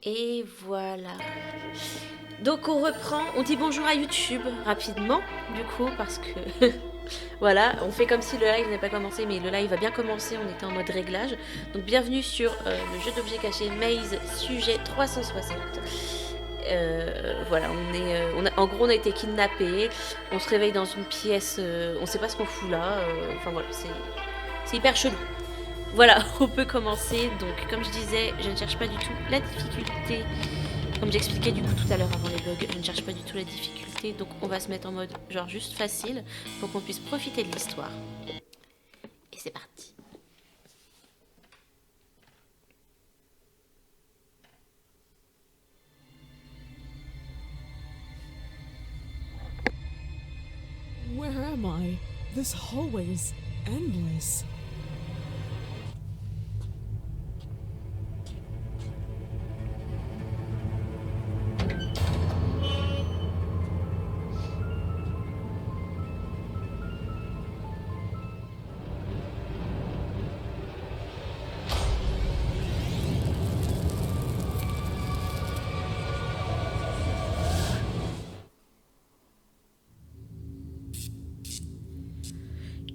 Et voilà. Donc on reprend, on dit bonjour à YouTube rapidement, du coup, parce que voilà, on fait comme si le live n'avait pas commencé, mais le live va bien commencer, on était en mode réglage. Donc bienvenue sur le jeu d'objets cachés Maze, sujet 360. Voilà, en gros on a été kidnappés, on se réveille dans une pièce, on sait pas ce qu'on fout là, enfin voilà, c'est hyper chelou. Voilà, on peut commencer. Donc, comme je disais, je ne cherche pas du tout la difficulté. Comme j'expliquais du coup tout à l'heure avant les bugs, je ne cherche pas du tout la difficulté. Donc, on va se mettre en mode genre juste facile pour qu'on puisse profiter de l'histoire. Et c'est parti. Where am I? This hallway is endless.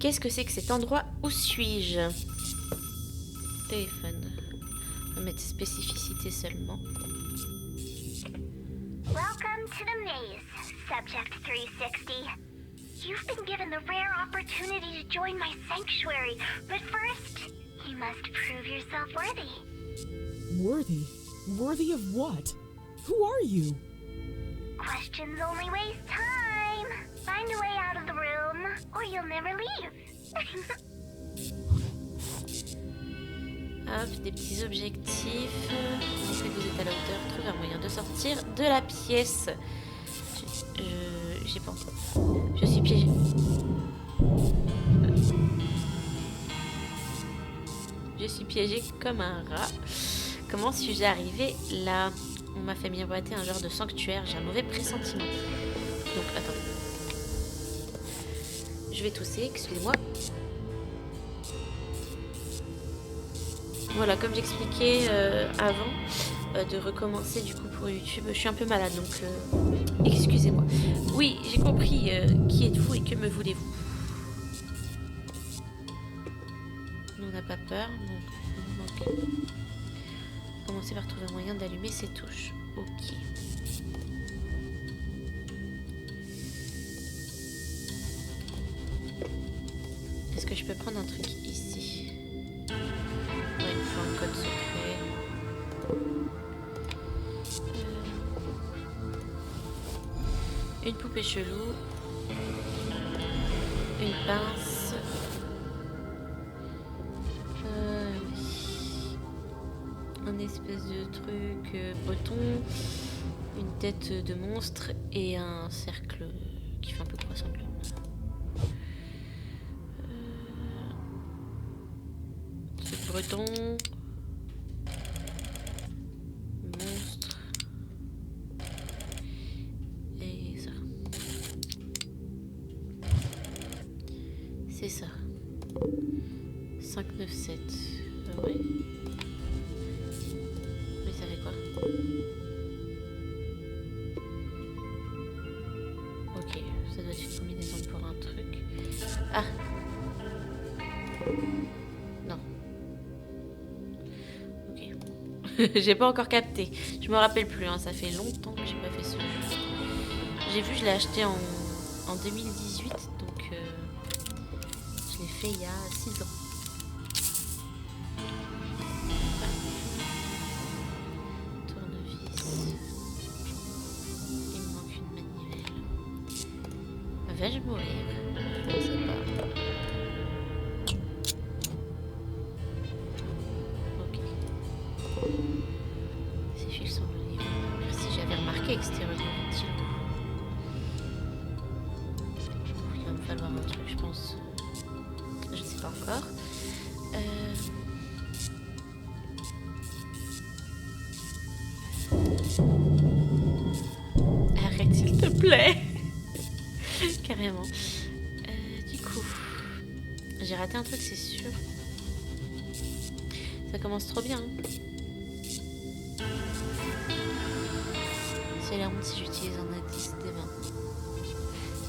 Qu'est-ce que c'est que cet endroit? Où suis-je? Téléphone. On va mettre spécificité seulement. Welcome to the maze, Subject 360. You've been given the rare opportunity to join my sanctuary, but first, you must prove yourself worthy. Worthy? Worthy of what? Who are you? Questions only waste time. Find a way out of the room, or you'll never leave. Hop, des petits objectifs. Montrer que vous êtes à la hauteur. Trouver un moyen de sortir de la pièce. J'ai pas encore. Je suis piégée. Je suis piégée comme un rat. Comment suis-je arrivée là? On m'a fait miroiter un genre de sanctuaire. J'ai un mauvais pressentiment. Donc, attendez. Je vais tousser, excusez-moi. Voilà, comme j'expliquais avant, de recommencer du coup pour YouTube. Je suis un peu malade, donc excusez-moi. Oui, j'ai compris qui êtes-vous et que me voulez-vous. On n'a pas peur. Donc, ok. Commencer par trouver un moyen d'allumer ces touches. Ok. Est-ce que je peux prendre un truc ici? Ouais, il me faut un code secret. Une poupée chelou. Une pince. Un espèce de truc breton. Une tête de monstre. Et un cercle qui fait un peu croissant de lune. Breton. Monstre. Et ça. C'est ça. 5, 9, 7. Ouais. Mais ça fait quoi? Ok, ça doit être une combinaison pour un truc. Ah! Non. Ok. J'ai pas encore capté. Je me rappelle plus, hein. Ça fait longtemps que j'ai pas fait ce jeu. J'ai vu, je l'ai acheté en 2018, donc je l'ai fait il y a 6 ans. Tournevis. Il me manque une manivelle. Vais-je mourir? Je ne sais pas. Ok. Ces fils sont reliés. Merci, j'avais remarqué que c'était relié au ventilo. Il va me falloir un truc, je pense. Je ne sais pas encore. Arrête, s'il te plaît. Carrément. Du coup, j'ai raté un truc, c'est sûr. Ça commence trop bien. Hein. C'est la honte si j'utilise un indice dès maintenant.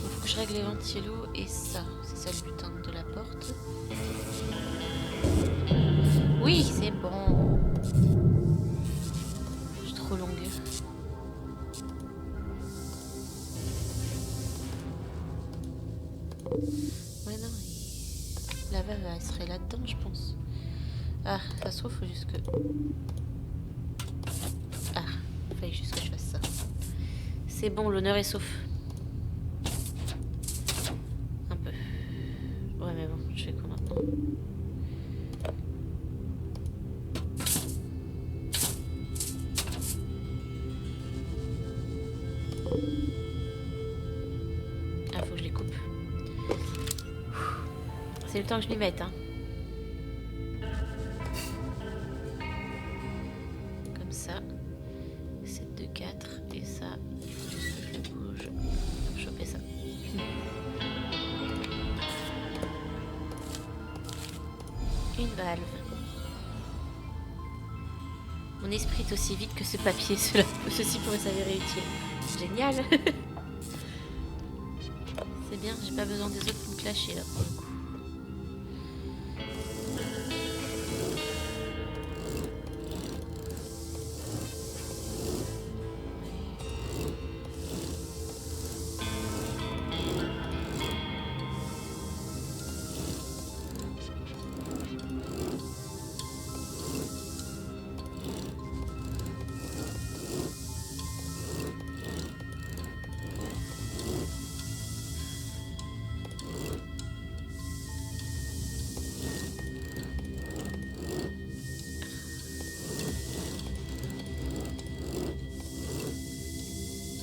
Il faut que je règle les ventilos et ça. C'est ça le but hein, de la porte. Oui, c'est bon. Je suis trop longue. Ouais, non. La veuve, elle serait là-dedans, je pense. Ah, ça se trouve, faut juste que... Ah, il fallait juste que je fasse ça. C'est bon, l'honneur est sauf. Un peu. Ouais, mais bon, je fais quoi maintenant? Ah, faut que je les coupe. C'est le temps que je m'y mette, hein. Comme ça. 7, 2, 4. Et ça, il faut juste que je le bouge pour choper ça. Une valve. Mon esprit est aussi vite que ce papier. Ceci pourrait s'avérer utile. Génial. C'est bien, j'ai pas besoin des autres pour me clasher là pour le coup.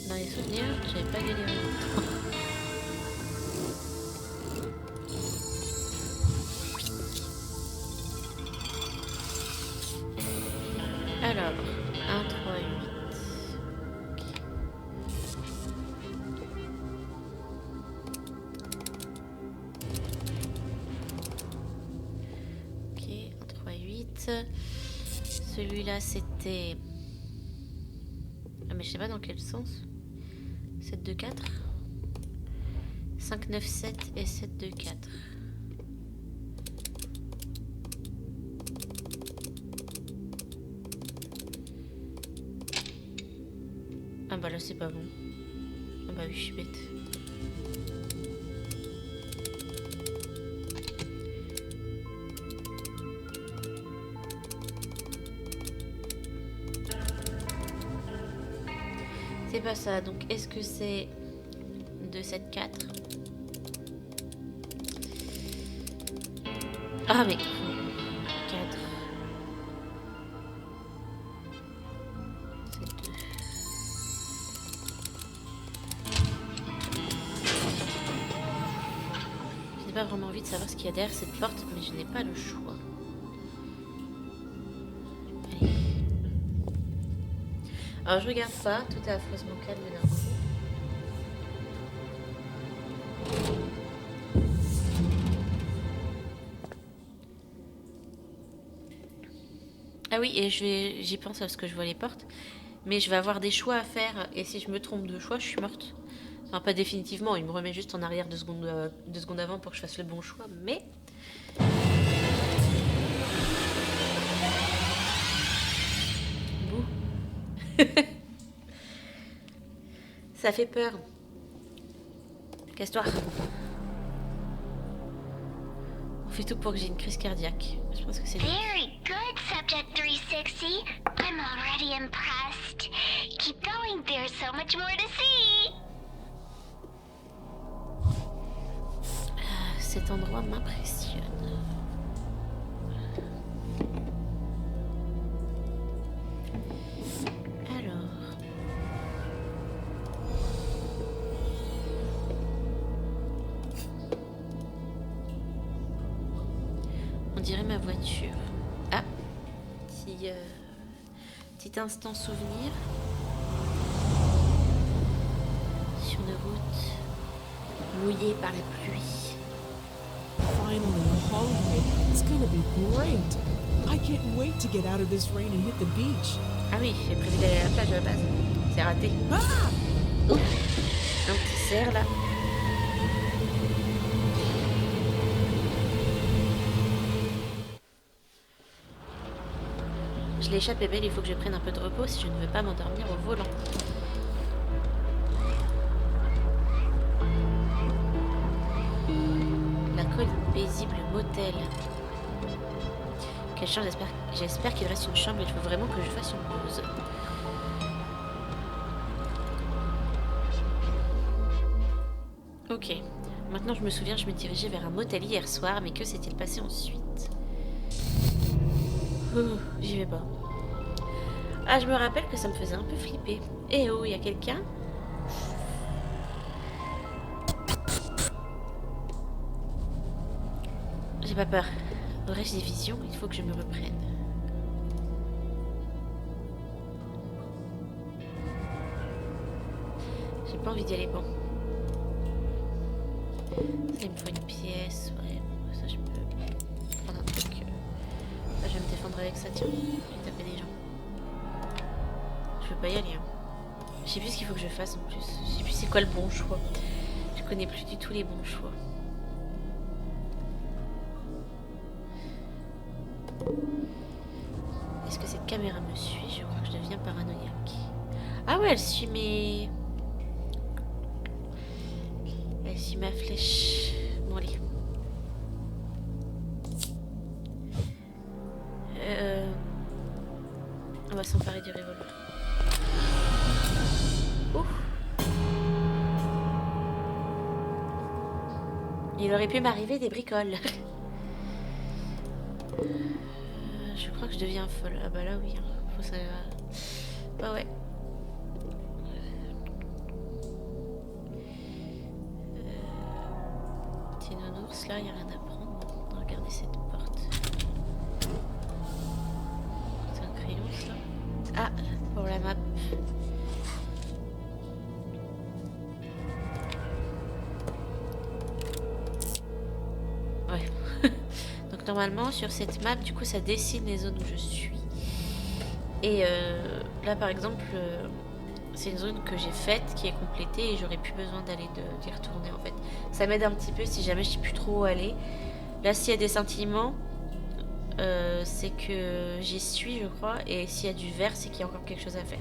Dans les souvenirs, j'avais pas galéré longtemps. Alors, 1, 3, 8. Ok, 1, 3, 8. Celui-là, c'était... Ah, mais je sais pas dans quel sens. 7, 2, 4. 5, 9, 7 et 7, 2, 4. Ah bah là c'est pas bon. Ah bah oui je suis bête. C'est pas ça, donc est-ce que c'est 2, 7, 4? Ah mais 4. J'ai pas vraiment envie de savoir ce qu'il y a derrière cette porte, mais je n'ai pas le choix. Allez. Alors je regarde pas, tout est affreusement calme d'un coup. Ah oui, et j'y pense parce que je vois les portes, mais je vais avoir des choix à faire, et si je me trompe de choix, je suis morte. Enfin, pas définitivement, il me remet juste en arrière 2 secondes avant pour que je fasse le bon choix, mais... Bouh. Ça fait peur. Casse-toi. On fait tout pour que j'ai une crise cardiaque. Je pense que c'est... Very good, Subject 360. I'm already impressed. Keep going, there's so much more to see. Cet endroit m'impressionne. Alors... On dirait ma voiture. Ah, petit instant souvenir. Sur une route mouillée par la pluie. Finally, a holiday. It's gonna be great. I can't wait to get out of this rain and hit the beach. Ah oui, j'ai prévu d'aller à la plage à la base. c'est raté. Ouf, un petit cerf là. Je l'échappe et belle, il faut que je prenne un peu de repos si je ne veux pas m'endormir au volant. La colline paisible motel. Quelle chance, j'espère qu'il reste une chambre, il faut vraiment que je fasse une pause. Ok, maintenant je me souviens, je me dirigeais vers un motel hier soir, mais que s'est-il passé ensuite? J'y vais pas. Ah, je me rappelle que ça me faisait un peu flipper. Eh oh, il y a quelqu'un? J'ai pas peur. Aurais-je des visions? Il faut que je me reprenne. J'ai pas envie d'y aller, bon. Ça, il me faut une pièce. Ouais, ça, je peux prendre un truc. Là, je vais me défendre avec ça, tiens. Je vais taper des gens. Je veux pas y aller, hein. Je sais plus ce qu'il faut que je fasse en plus. Je sais plus c'est quoi le bon choix. Je connais plus du tout les bons choix. Est-ce que cette caméra me suit? Je crois que je deviens paranoïaque. Ah ouais, elle suit mes... Elle suit ma flèche. Bon, allez. On va s'emparer du revolver. Ouf. Il aurait pu m'arriver des bricoles. Je crois que je deviens folle. Ah bah là oui, hein. Faut ça... Bah ouais. Petit nounours là, il n'y a rien à prendre. Regardez cette porte. C'est un crayon ça. Ah, pour la map. Ouais. Donc normalement sur cette map, du coup ça dessine les zones où je suis. Et là par exemple, c'est une zone que j'ai faite, qui est complétée et j'aurais plus besoin d'aller d'y retourner en fait. Ça m'aide un petit peu si jamais je sais plus trop où aller. Là s'il y a des scintillements, c'est que j'y suis je crois, et s'il y a du vert c'est qu'il y a encore quelque chose à faire.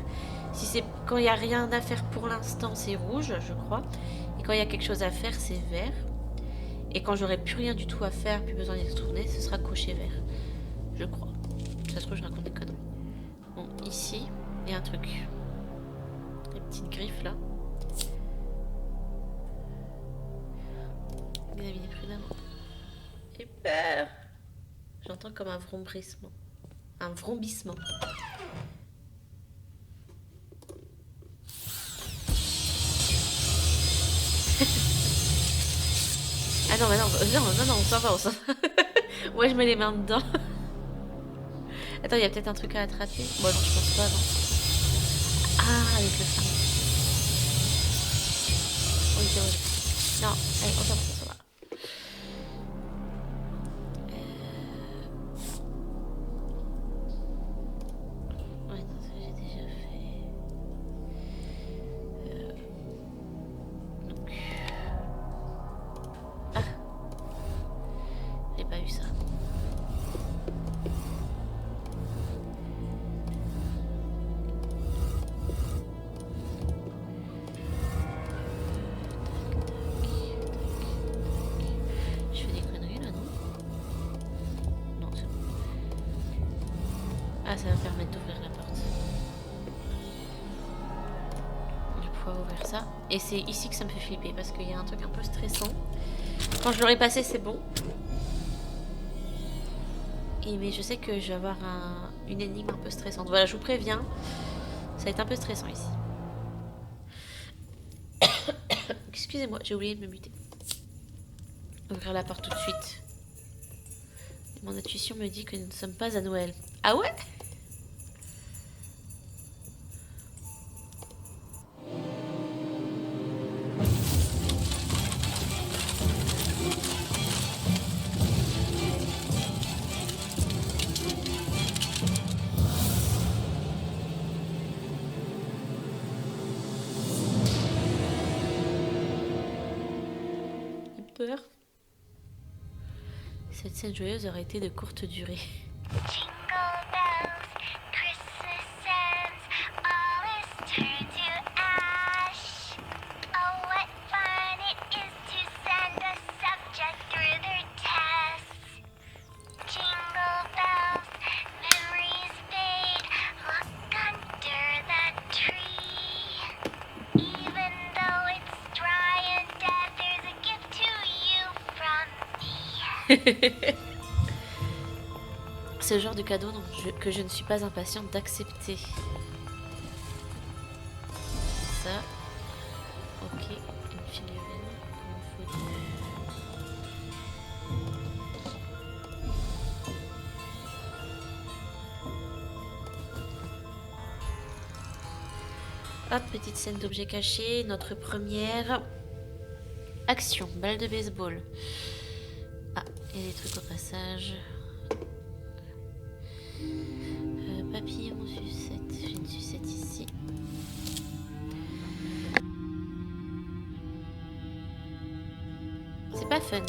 Si c'est quand il n'y a rien à faire pour l'instant c'est rouge je crois, et quand il y a quelque chose à faire c'est vert, et quand j'aurai plus rien du tout à faire, plus besoin d'y retourner, ce sera coché vert, je crois. Ça se trouve je raconte des conneries. Bon, ici il y a un truc, les petites griffes là. Examinez prudemment. J'ai peur. J'entends comme un vrombissement. Un vrombissement. Ah non, mais non, on s'en va, on s'en va. Moi, je mets les mains dedans. Attends, il y a peut-être un truc à attraper. Bon, non, je pense pas, non. Ah, avec le flingue. Oui, c'est vrai. Non, allez, on s'en va, on s'en va. Ah, ça va me permettre d'ouvrir la porte. Je vais pouvoir ouvrir ça. Et c'est ici que ça me fait flipper parce qu'il y a un truc un peu stressant. Quand je l'aurai passé, c'est bon. Mais je sais que je vais avoir une énigme un peu stressante. Voilà, je vous préviens. Ça va être un peu stressant ici. Excusez-moi, j'ai oublié de me muter. Ouvrir la porte tout de suite. Mon intuition me dit que nous ne sommes pas à Noël. Ah ouais? Cette scène joyeuse aurait été de courte durée. Jingle bells, Christmas ends, all is turned to ash. Oh, what fun it is to send a subject through their tests. Jingle bells, memories fade, look under that tree. Even though it's dry and dead, there's a gift to you from me. C'est le genre de cadeau que je ne suis pas impatiente d'accepter. Ça. Ok, une figurine. Il me faut Hop, petite scène d'objets cachés. Notre première action. Balle de baseball. Ah, il y a des trucs au passage. Papillon sucette. J'ai une sucette ici. C'est pas fun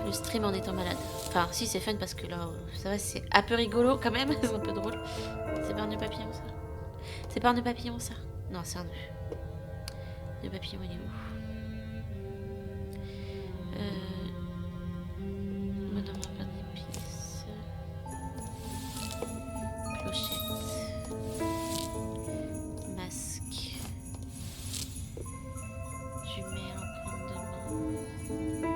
le stream en étant malade. Enfin, si, c'est fun parce que là, ça va, c'est un peu rigolo quand même. C'est un peu drôle. C'est pas un nœud papillon ça? C'est pas un nœud papillon ça? Non, c'est un nœud. Le papillon, il est où? Madame a plein d'épices. Clochette. Masque. Jumelle, empreinte de main.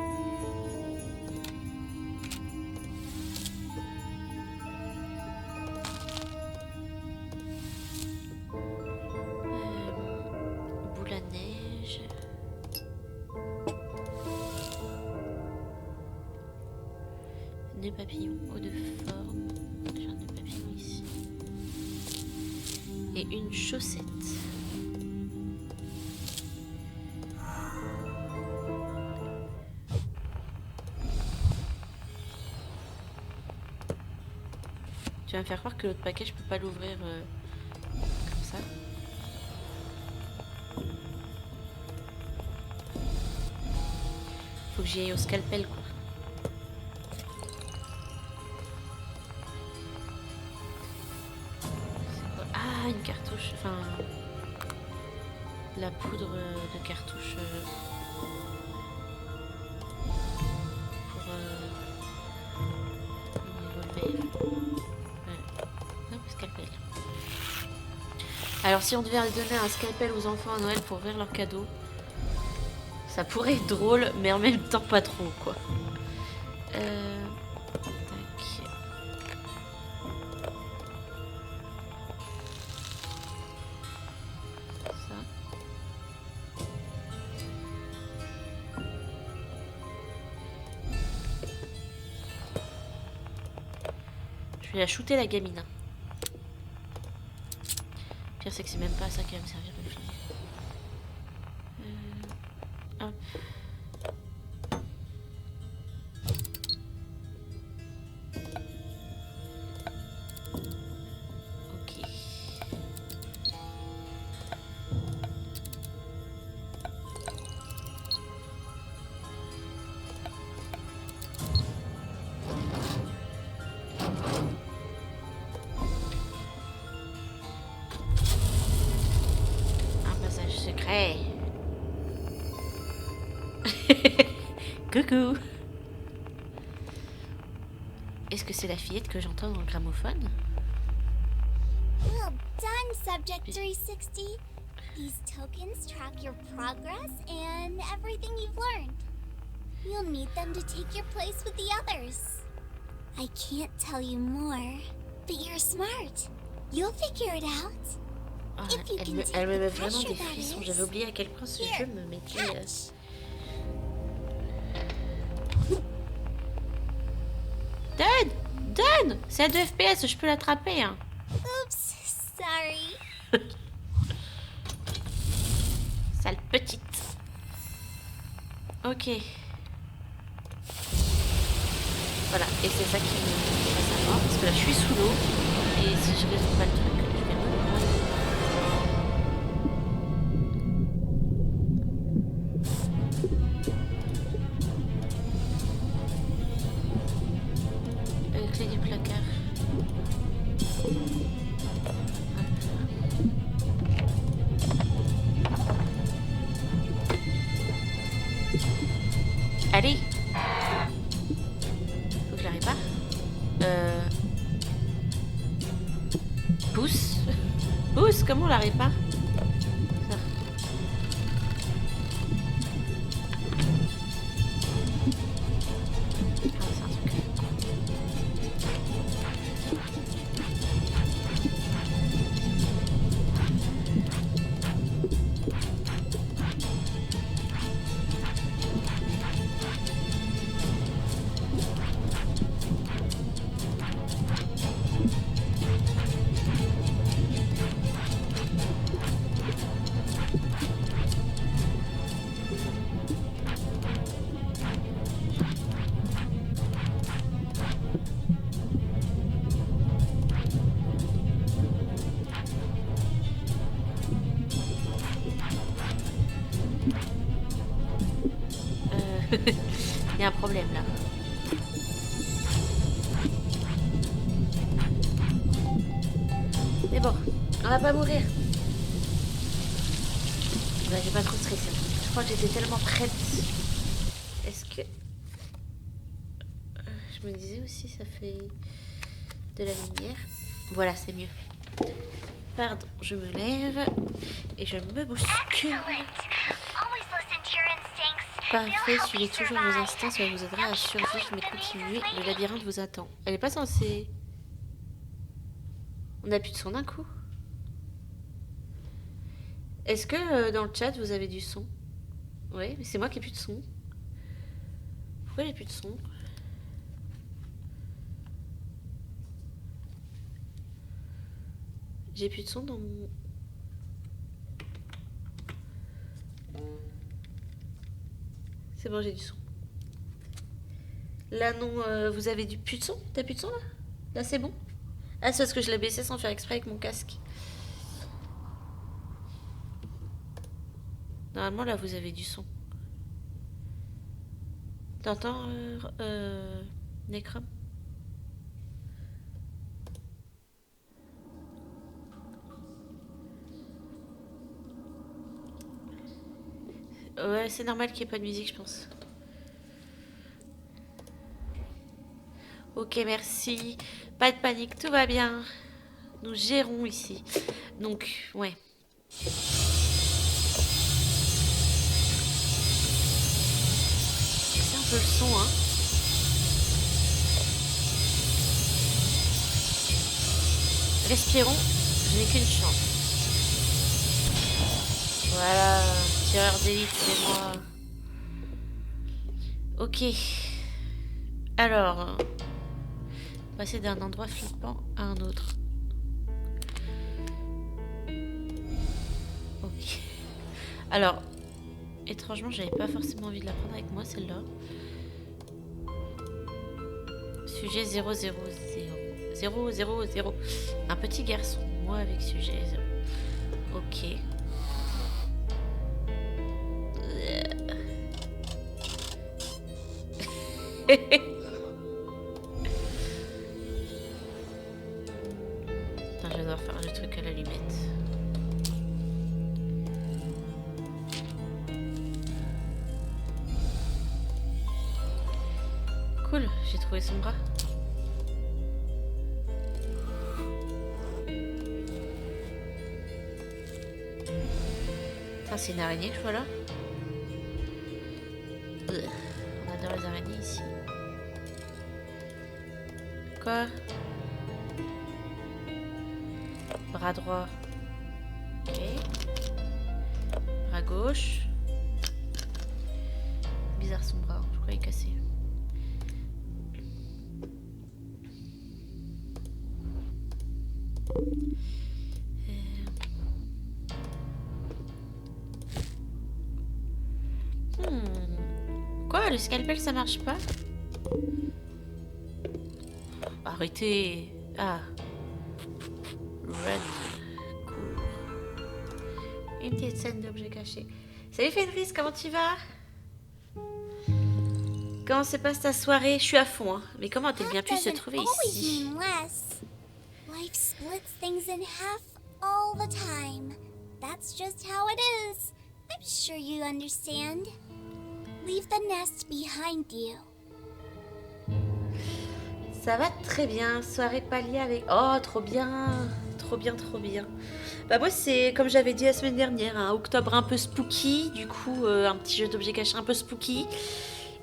Boule à neige. Nœud papillon, eau de forme. J'ai un nœud papillon ici. Et une chaussette. Tu vas me faire croire que l'autre paquet, je peux pas l'ouvrir comme ça. Faut que j'y aille au scalpel, quoi. C'est quoi? Ah, une cartouche. Enfin, la poudre de cartouche pour le revolver. Non, scalpel. Alors, si on devait donner un scalpel aux enfants à Noël pour ouvrir leurs cadeaux, ça pourrait être drôle, mais en même temps pas trop, quoi. Tac. Ça. Je vais la shooter, la gamine. Le pire, c'est que c'est même pas ça qui va me servir de film. Hop. Ok. Un passage secret. Coucou. Est-ce que c'est la fillette que j'entends dans le gramophone? Well done, Subject 360. These tokens track your progress and everything you've learned. You'll need them to take your place with the others. I can't tell you more, but you're smart. You'll figure it out. Oh, If you can take elle me the met vraiment pressure, des that frissons. is. J'avais oublié à quel point ce jeu me mettait... Catch. Donne! Donne! C'est à 2 FPS, je peux l'attraper, hein. Oops, sorry. Sale petite. Ok. Voilà, et c'est ça qui me fait savoir, parce que là je suis sous l'eau, et si je résout pas le truc, je vais mourir. clé du placard. Allez. Faut que je la répare. Pousse. Pousse, comment on la répare? Ça. Ah, c'est un truc. Il y a un problème là. Mais bon, on va pas mourir. Bah, j'ai pas trop stressé. Je crois que j'étais tellement prête. Est-ce que... Je me disais aussi, ça fait de la lumière. Voilà, c'est mieux. Pardon, je me lève et je me bouscule. Parfait, suivez toujours vos instincts, cela vous aidera à survivre, mais continuez, le labyrinthe vous attend. Elle est pas censée... On a plus de son d'un coup. Est-ce que dans le chat vous avez du son? Oui, mais c'est moi qui ai plus de son. Pourquoi j'ai plus de son? J'ai plus de son dans mon... C'est bon, j'ai du son. Là, non, vous avez plus de son? T'as plus de son, là? Là, c'est bon? Ah, c'est parce que je l'ai baissé sans faire exprès avec mon casque. Normalement, là, vous avez du son. T'entends, Necrom? Ouais, c'est normal qu'il n'y ait pas de musique, je pense. Ok, merci. Pas de panique, tout va bien. Nous gérons ici. Donc, ouais. C'est un peu le son, hein. Respirons, je n'ai qu'une chance. Voilà, tireur d'élite, c'est moi. Ok. Alors, passer d'un endroit flippant à un autre. Ok. Alors, étrangement, j'avais pas forcément envie de la prendre avec moi, celle-là. Sujet 000. 000. Un petit garçon, moi avec sujet 0. Ok. Attends, je vais devoir faire le truc à l'allumette. Cool, j'ai trouvé son bras. Putain, c'est une araignée que je vois là. On adore les araignées ici. Quoi? Bras droit. Ok. Bras gauche. Bizarre son bras, je crois qu'il est cassé. Quoi? Le scalpel ça marche pas? Arrêtez. Ah. Run. Cool. Une petite scène d'objets cachés. Salut Fenris, comment tu vas? Comment se passe ta soirée? Je suis à fond, hein. Mais comment a-t-elle bien Half pu se doesn't trouver always ici? mean less. Life splits things in half all the time. That's just how it is. I'm sure you understand. Leave the nest behind you. Ça va très bien, soirée Palia avec... Oh, trop bien. Trop bien, trop bien. Bah moi, c'est comme j'avais dit la semaine dernière, un octobre un peu spooky. Du coup, un petit jeu d'objets cachés un peu spooky.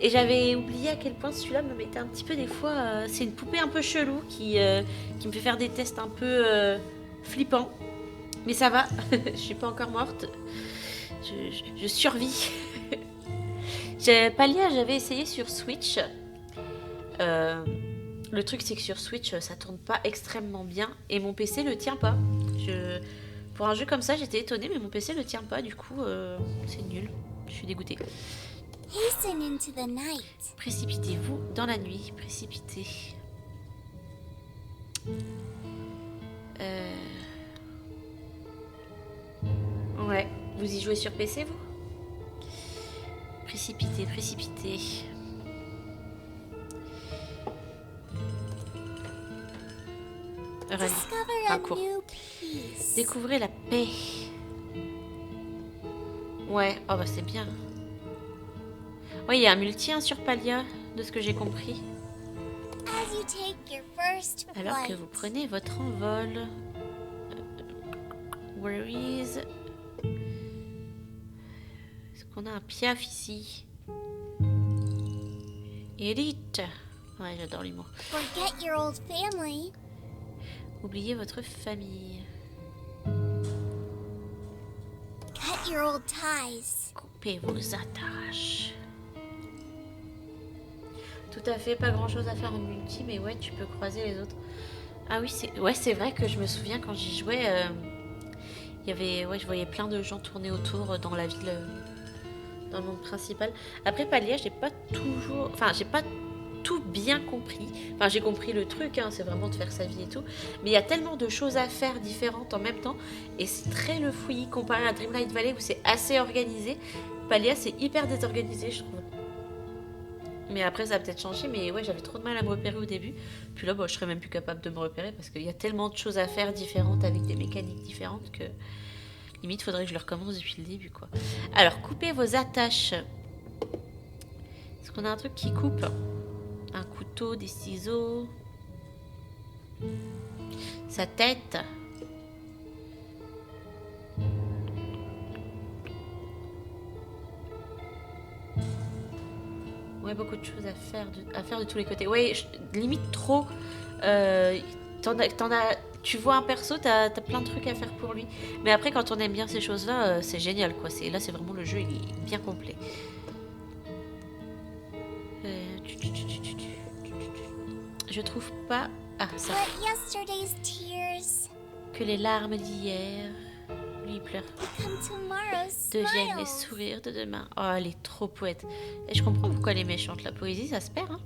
Et j'avais oublié à quel point celui-là me mettait un petit peu des fois... c'est une poupée un peu chelou qui me fait faire des tests un peu flippants. Mais ça va, je suis pas encore morte. Je survis. Palia, j'avais essayé sur Switch. Le truc, c'est que sur Switch, ça tourne pas extrêmement bien. Et mon PC le tient pas. Pour un jeu comme ça, j'étais étonnée, mais mon PC le tient pas. Du coup, c'est nul. Je suis dégoûtée. Hasten into the night. Précipitez-vous dans la nuit. Précipitez. Ouais. Vous y jouez sur PC, vous? Précipitez, précipitez. Discover a cours. new peace. Découvrez la paix. Ouais, oh bah c'est bien. Ouais, il y a un multi hein, sur Palia, de ce que j'ai compris. As you take your first Alors que flight. vous prenez votre envol. Where is... Est-ce qu'on a un piaf ici? Élite. Ouais, j'adore l'humour. Forget your old family. Oubliez votre famille. Cut your old ties. Coupez vos attaches. Tout à fait, pas grand chose à faire en multi, mais ouais, tu peux croiser les autres. Ah oui, c'est vrai que je me souviens quand j'y jouais, il y avait, ouais, je voyais plein de gens tourner autour dans la ville, dans le monde principal. Après Palia, j'ai pas toujours, enfin, j'ai pas tout bien compris. Enfin, j'ai compris le truc, hein, c'est vraiment de faire sa vie et tout. Mais il y a tellement de choses à faire différentes en même temps, et c'est très le fouillis comparé à Dreamlight Valley où c'est assez organisé. Palia, c'est hyper désorganisé, je trouve. Mais après, ça a peut-être changé, mais ouais, j'avais trop de mal à me repérer au début. Puis là, bon, je serais même plus capable de me repérer parce qu'il y a tellement de choses à faire différentes avec des mécaniques différentes que limite, faudrait que je le recommence depuis le début, quoi. Alors, coupez vos attaches. Est-ce qu'on a un truc qui coupe? Un couteau, des ciseaux. Sa tête. Ouais, beaucoup de choses à faire de tous les côtés. Ouais, limite trop. Tu vois un perso, t'as plein de trucs à faire pour lui. Mais après, quand on aime bien ces choses-là, c'est génial, quoi. Là, c'est vraiment le jeu, il est bien complet. Je trouve pas... Ah, ça. Let yesterday's tears Que les larmes d'hier... Lui, il pleure. become tomorrow's Deviennent les smiles. sourires de demain. Oh, elle est trop poète. Et je comprends pourquoi elle est méchante. La poésie, ça se perd, hein.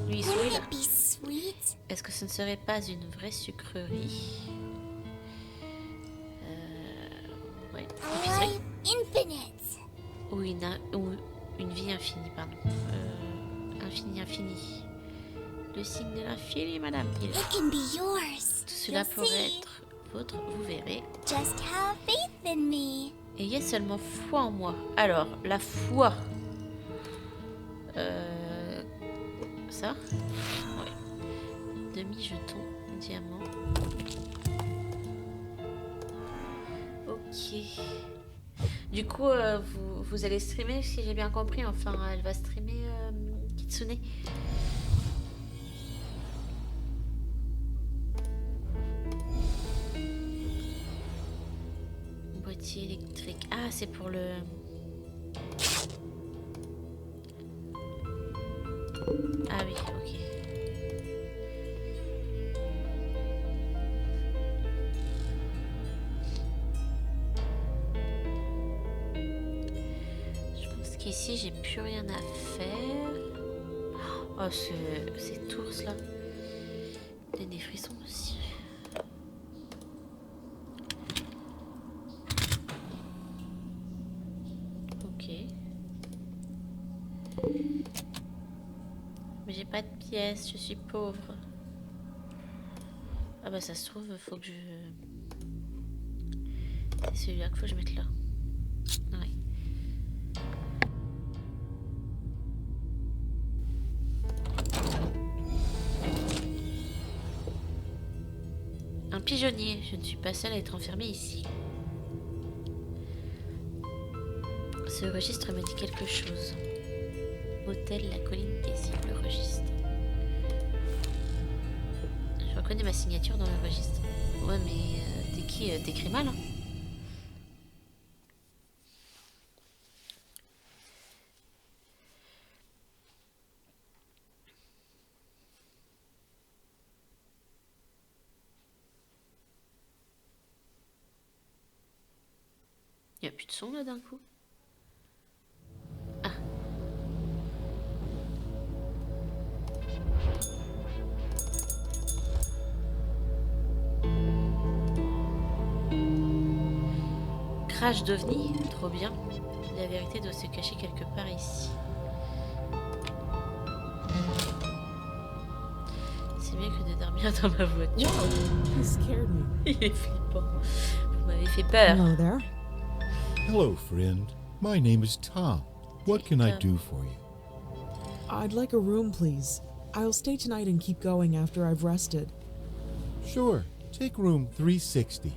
Lui, il sourit, Wouldn't là. it be sweet? Est-ce que ce ne serait pas une vraie sucrerie? Ouais. A Épicerie. life infinite. Ou une vie infinie, pardon. Infini. Le signe de l'infini, madame. It can be yours. Tout cela You'll pourrait see. être votre, vous verrez. Just have faith in me. Ayez seulement foi en moi. Alors, la foi. Ça? Ouais. Demi-jeton, diamant. Ok. Du coup, vous allez streamer, si j'ai bien compris. Enfin, elle va streamer Kitsune. Boîtier électrique. Ah, c'est pour le... Ah oui, ok. Je pense qu'ici, j'ai plus rien à faire. Oh, cet ours-là. Donne des frissons aussi. pièce, je suis pauvre. Ah bah ça se trouve, faut que je... C'est celui-là qu'il faut que je mette là. Ouais. Un pigeonnier, je ne suis pas seule à être enfermée ici. Ce registre me dit quelque chose. Hôtel La Colline paisible, le registre. Je reconnais ma signature dans le registre. Ouais, mais t'es qui? T'écris mal, hein? Il n'y a plus de son là d'un coup. Ah. Crash d'OVNI, trop bien. La vérité doit se cacher quelque part ici. C'est mieux que de dormir dans ma voiture. Whoa, you scared me. Il est flippant. Vous m'avez fait peur. Hello there. Hello, friend. My name is Tom. What can I do for you? I'd like a room, please. I'll stay tonight and keep going after I've rested. Sure. Take room 360.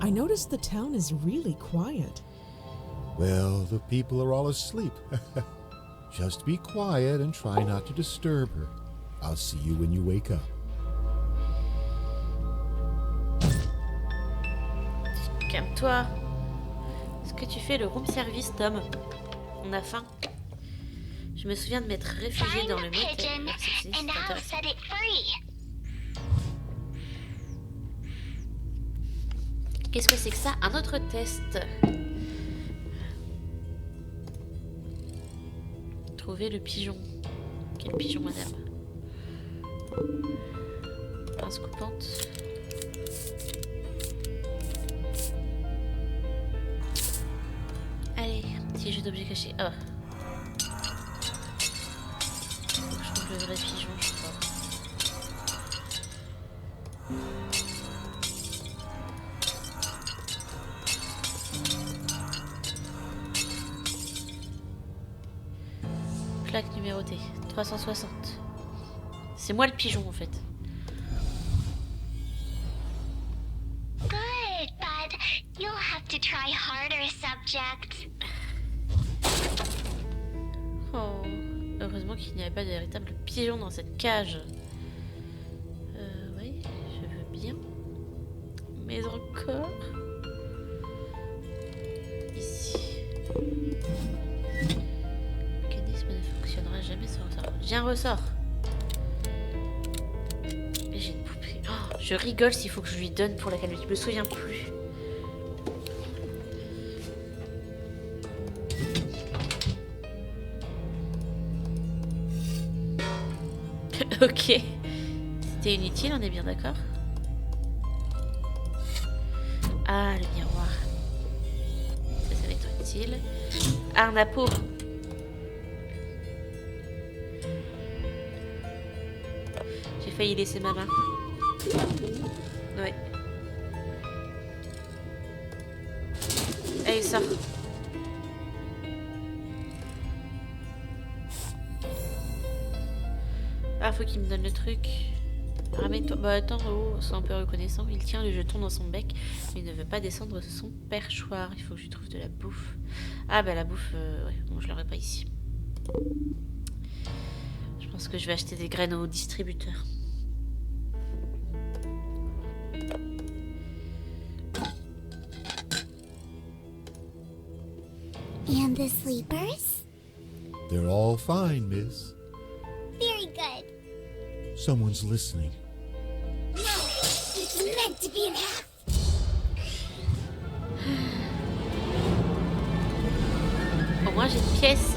I noticed the town is really quiet. Well, the people are all asleep. Just be quiet and try not to disturb her. I'll see you when you wake up. Calme-toi. Est-ce que tu fais le room service, Tom? On a faim. Je me souviens de m'être réfugiée dans le motel. pigeon, C'est and I'll intéressant. set it free. Qu'est-ce que c'est que ça? Un autre test. Trouver le pigeon. Quel pigeon, madame? Pince coupante. Allez, petit jeu d'objets cachés. Ah. Faut que je trouve le vrai pigeon, je crois. Plaque numérotée, 360. C'est moi le pigeon en fait. Good, but you'll have to try harder subjects. Oh, heureusement qu'il n'y avait pas de véritable pigeon dans cette cage. Oui, je veux bien. Mais encore. Ici. Le mécanisme ne fonctionnera jamais sans ressort. J'ai un ressort. Et j'ai une poupée. Oh, je rigole s'il faut que je lui donne pour la calmer. Je me souviens plus. Ok. C'était inutile, on est bien d'accord? Ah, le miroir. Ça va être utile. Arnapo. J'ai failli laisser ma main. Ouais. Allez, sors. Ah, faut qu'il me donne le truc. Ramène-toi. Bah attends, oh, c'est un peu reconnaissant. Il tient le jeton dans son bec, mais il ne veut pas descendre son perchoir. Il faut que je lui trouve de la bouffe. Ah bah la bouffe, ouais, bon, je l'aurai pas ici. Je pense que je vais acheter des graines au distributeur. And the sleepers? They're all fine, miss. Very good. Someone's listening. No, it's meant to be in half. Au moins j'ai une pièce.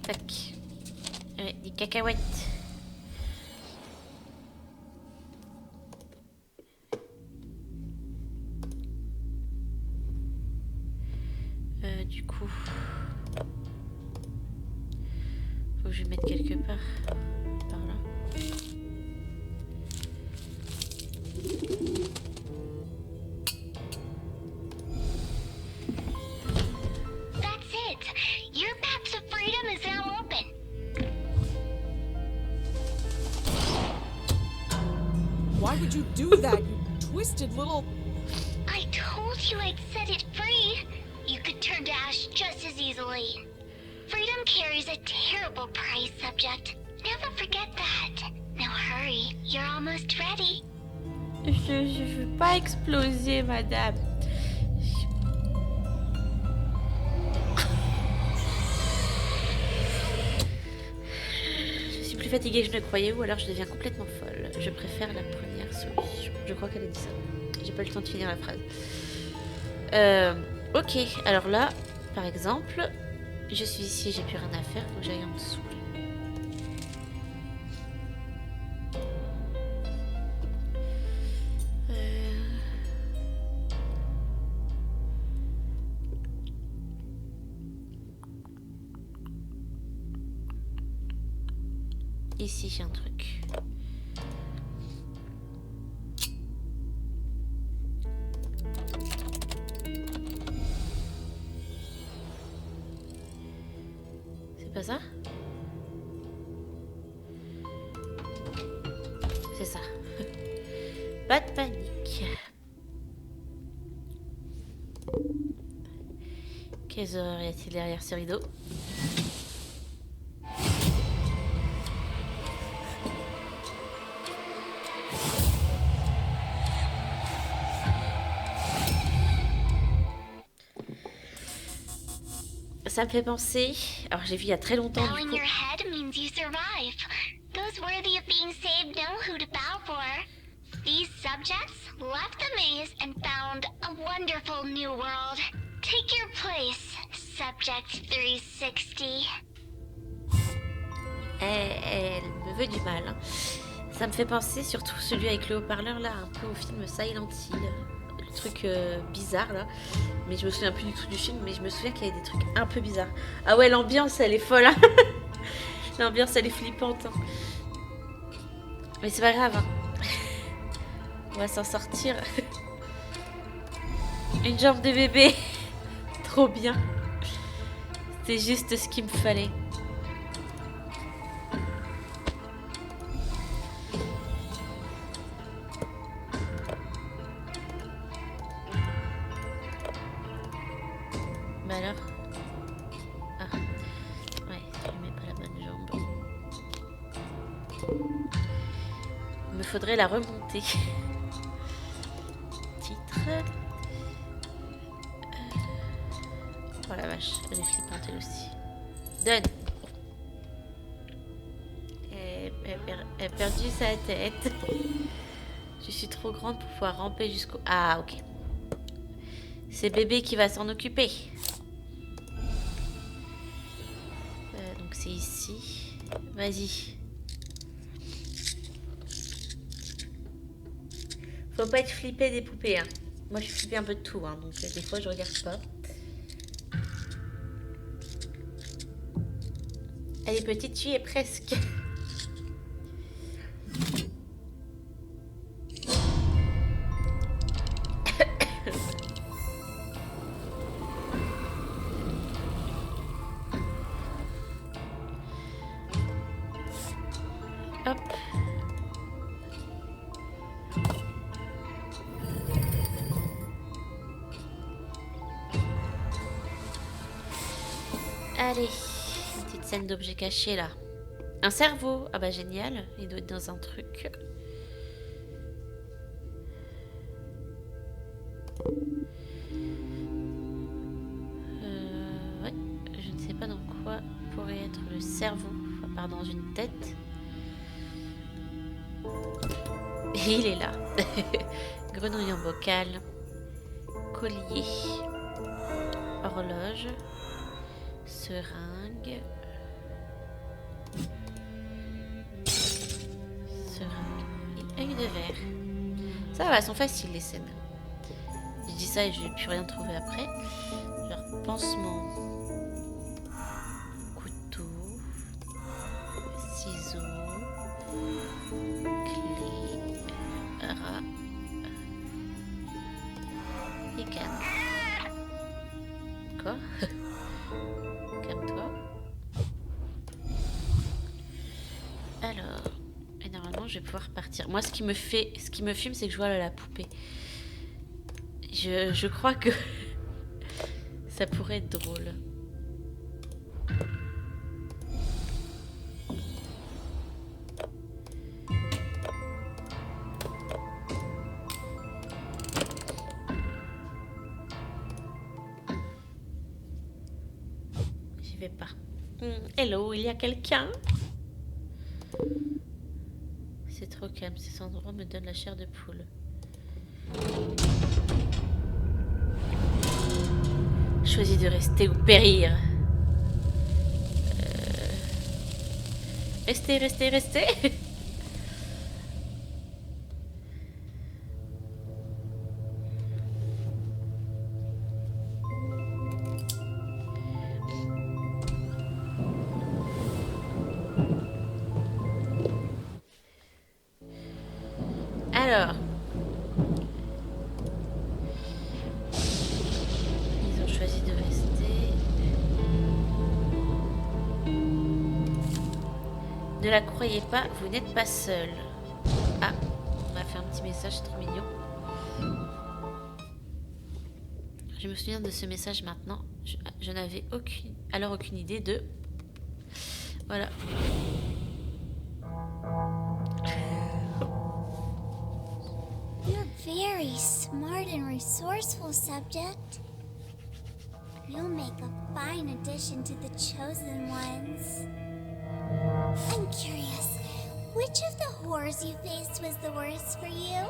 Tac. Ouais, nickel. cacahuètes. Du coup, faut que je le mette quelque part. Par là. That's it. Your path to freedom is now open. Why would you do that, you twisted little... I told you I'd set it free. You could turn to ash just as easily. Freedom carries a terrible price, subject. Never forget that. Now hurry, you're almost ready. Je veux pas exploser, madame. Je suis plus fatiguée que je ne croyais, ou alors je deviens complètement folle. Je préfère la première solution. Je crois qu'elle a dit ça. J'ai pas eu le temps de finir la phrase. Ok, alors là, par exemple, je suis ici, j'ai plus rien à faire, faut que j'aille en dessous. Ici, j'ai un truc. C'est pas ça? C'est ça. Pas de panique. Quelles horreurs y a-t-il derrière ce rideau? Ça me fait penser. Alors j'ai vu il y a très longtemps du Bowing coup. your head means you survive. Those worthy of being saved know who to bow for. These subjects left the maze and found a wonderful new world. Take your place, Subject 360. Elle me veut du mal. Hein. Ça me fait penser surtout celui avec le haut-parleur là, un peu au film Silent Hill. Le truc bizarre là. Mais je me souviens plus du tout du film, mais je me souviens qu'il y avait des trucs un peu bizarres. Ah ouais, l'ambiance elle est folle. Hein. L'ambiance elle est flippante. Hein. Mais c'est pas grave. Hein. On va s'en sortir. Une jambe de bébé. Trop bien. C'est juste ce qu'il me fallait. Bah alors. Ah. Ouais, je mets pas la bonne jambe. Il me faudrait la remonter. Titre. Oh la vache, elle est flippante elle aussi. Donne. Elle a perdu sa tête. Je suis trop grande pour pouvoir ramper jusqu'au... Ah ok. C'est bébé qui va s'en occuper. Donc c'est ici. Vas-y. Faut pas être flippé des poupées. Hein. Moi je suis flippée un peu de tout. Hein, donc des fois je regarde pas. Elle est petite, tu y es presque. Hop. Allez. Scène d'objets cachés là. Un cerveau. Ah bah génial. Il doit être dans un truc. Ouais. Je ne sais pas dans quoi pourrait être le cerveau. À part dans une tête. Et il est là. Grenouille en bocal. Collier. Horloge. Seringue. Seringue. Œil de verre. Ça va, elles sont faciles les scènes. Je dis ça et je vais plus rien trouver après. Genre pansement. Couteau. Ciseaux. Clé. Rat. Et canne. Quoi? Calme-toi. Alors, et normalement je vais pouvoir partir. Moi ce qui me fume c'est que je vois la poupée. Je crois que ça pourrait être drôle. J'y vais pas. Hello, il y a quelqu'un? C'est trop calme, ces endroits me donnent la chair de poule. Choisis de rester ou périr. Restez, restez, restez. Alors, ils ont choisi de rester. Ne la croyez pas, vous n'êtes pas seul. Ah, on m'a fait un petit message trop mignon. Je me souviens de ce message maintenant. Je n'avais aucune idée de... Voilà. You're very smart and resourceful, subject. You'll make a fine addition to the chosen ones. I'm curious, which of the horrors you faced was the worst for you?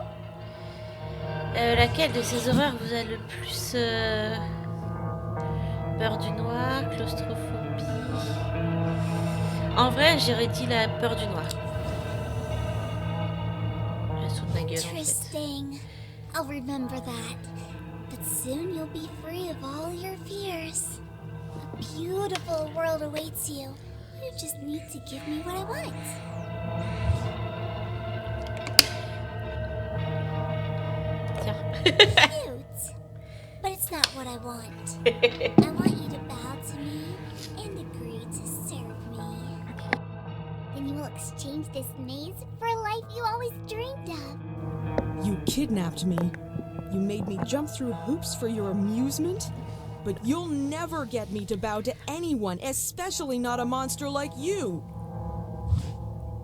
Laquelle de ces horreurs vous a le plus peur du noir, claustrophobie? En vrai, j'aurais dit la peur du noir. Je saute ma gueule en fait. Interesting. I'll remember that. But soon you'll be free of all your fears. A beautiful world awaits you. You just need to give me what I want. Tiens. Cute. But it's not what I want. I want you to bow to me and agree to serve me. Then you will exchange this maze for a life you always dreamed of. You kidnapped me. You made me jump through hoops for your amusement. But you'll never get me to bow to anyone, especially not a monster like you.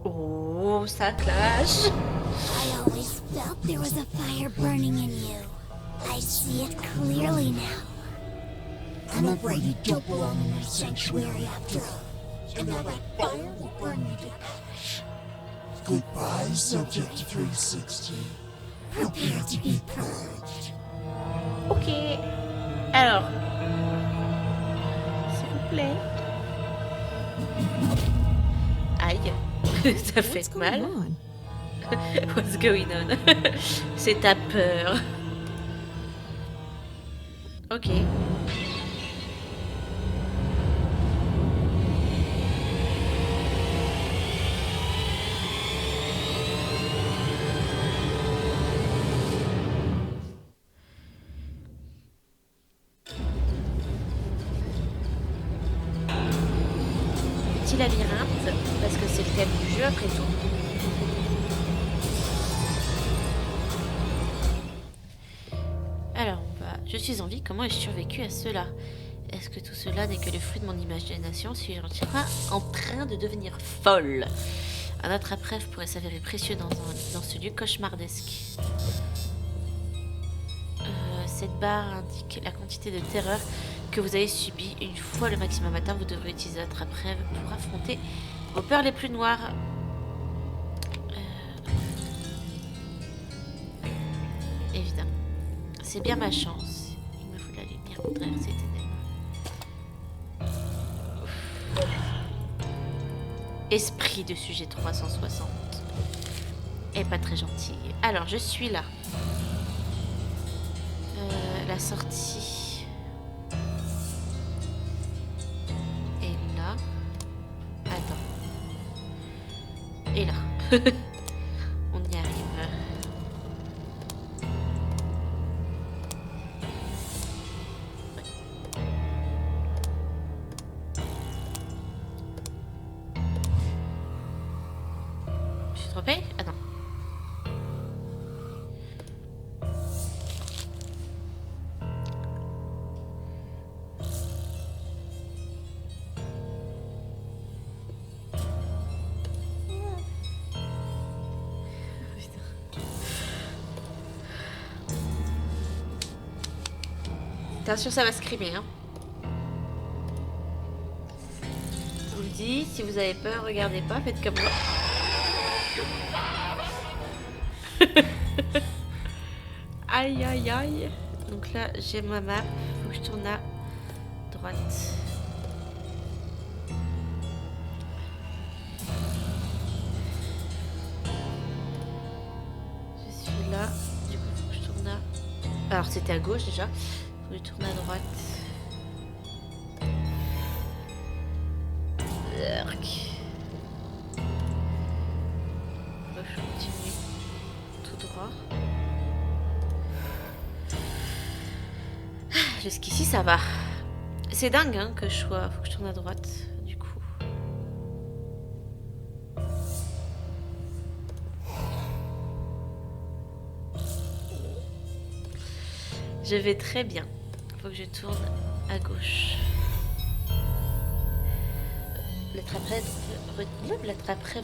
Oh, ça clash. I always felt there was a fire burning in you. I see it clearly now. I'm afraid you don't belong in our sanctuary after all. And now that fire will burn you to ash. Goodbye, Subject 360. Prepare to be purged. Ok. Alors. S'il vous plaît. Aïe. Ça fait What's mal. going on? What's going on? C'est ta peur. Ok. Petit labyrinthe, parce que c'est le thème du jeu après tout. Alors, je suis en vie, comment ai-je survécu à cela? Est-ce que tout cela n'est que le fruit de mon imagination? Suis-je en train de devenir folle? Un autre après pourrait s'avérer précieux dans ce lieu cauchemardesque. Cette barre indique la quantité de terreur que vous avez subie. Une fois le maximum atteint, vous devrez utiliser votre après pour affronter vos peurs les plus noires. Évidemment. C'est bien ma chance. Il me faut de la lumière pour traverser ces ténèbres. Esprit de sujet 360. Elle est pas très gentille. Alors, je suis là. La sortie est là. Attends. Et là. On y arrive. Je suis trompée? Ah non. Attention, ça va scrimer, hein. Je vous le dis, si vous avez peur, regardez pas, faites comme moi. Aïe, aïe, aïe. Donc là, j'ai ma map. Faut que je tourne à droite. Je suis là. Du coup, faut que je tourne à... Alors, c'était à gauche déjà. Faut que je tourne à droite. Je continue tout droit. Jusqu'ici, ça va. C'est dingue hein, que je sois... Faut que je tourne à droite, du coup. Je vais très bien. Faut que je tourne à gauche. L'attrape-rêve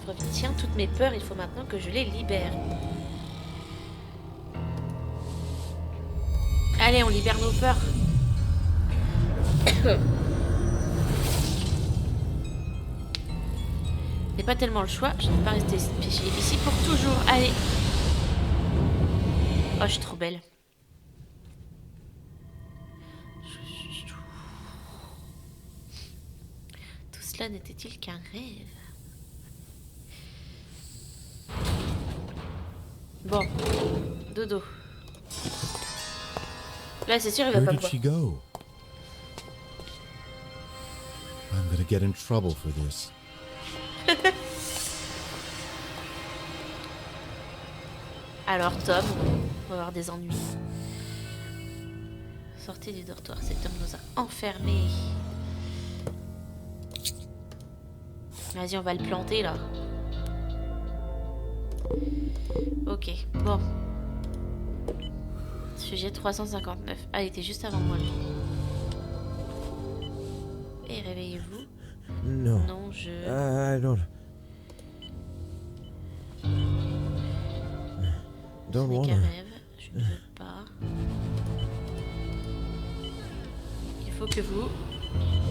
retient toutes mes peurs. Il faut maintenant que je les libère. Allez, on libère nos peurs. J'ai pas tellement le choix. Je ne peux pas rester piégée ici pour toujours. Allez. Oh, je suis trop belle. Tout cela n'était-il qu'un rêve? Bon. Dodo. Là, c'est sûr, il va Where pas me did voir. she go? I'm gonna get in trouble for this. Alors, Tom, on va avoir des ennuis. Sortez du dortoir, cet homme nous a enfermés. Vas-y, on va le planter, là. Ok, bon. Sujet 359. Ah, il était juste avant moi, lui. Et réveillez-vous. No. Non, je... I don't. Ce Don't n'est qu'un wanna. rêve. Je ne veux pas. Il faut que vous...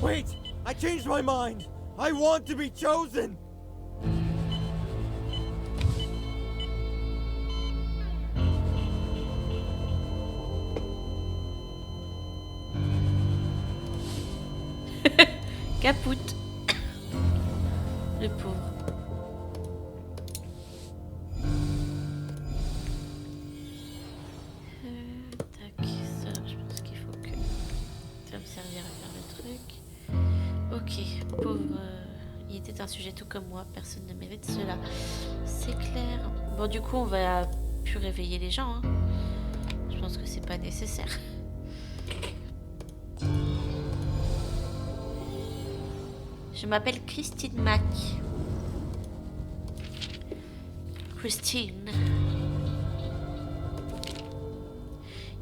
Wait! I changed my mind! I want to be chosen! Capoute. Le pauvre. Tac, ça, je pense qu'il faut que ça va me servir à faire le truc. Ok, pauvre. Il était un sujet tout comme moi, personne ne mérite cela. C'est clair. Bon, du coup, on va plus réveiller les gens. Hein. Je pense que c'est pas nécessaire. Je m'appelle Christine Mack. Christine.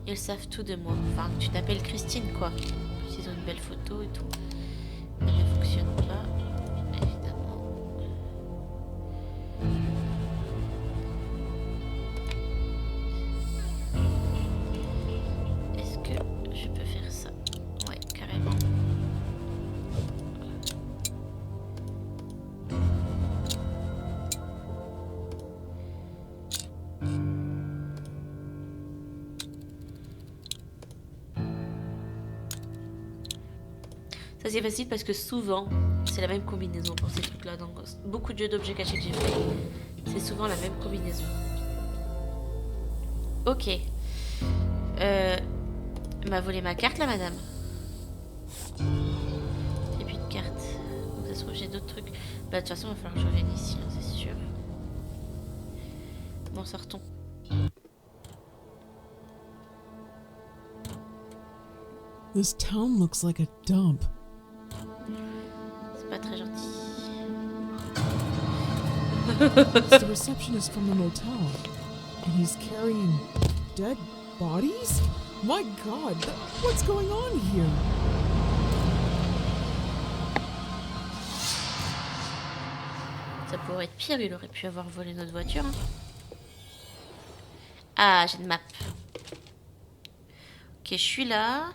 Ils savent tout de moi. Enfin, tu t'appelles Christine, quoi. Ils ont une belle photo et tout. Elle ne fonctionne pas, évidemment. Est-ce que je peux faire ça? Ouais, carrément. Ça c'est facile parce que souvent c'est la même combinaison pour ces trucs là, donc beaucoup de jeux d'objets cachés que j'ai fait, c'est souvent la même combinaison. Ok. Elle m'a volé ma carte, là, madame. J'ai plus de carte. Donc ça se trouve, j'ai d'autres trucs. Bah, de toute façon, il va falloir que je revienne ici, hein, c'est sûr. Bon, sortons. This town looks like a dump. C'est pas très gentil. It's the receptionist from the motel. And he's carrying dead bodies? My god, what's going on here? Ça pourrait être pire, il aurait pu avoir volé notre voiture. Hein. Ah, j'ai une map. Ok, je suis là.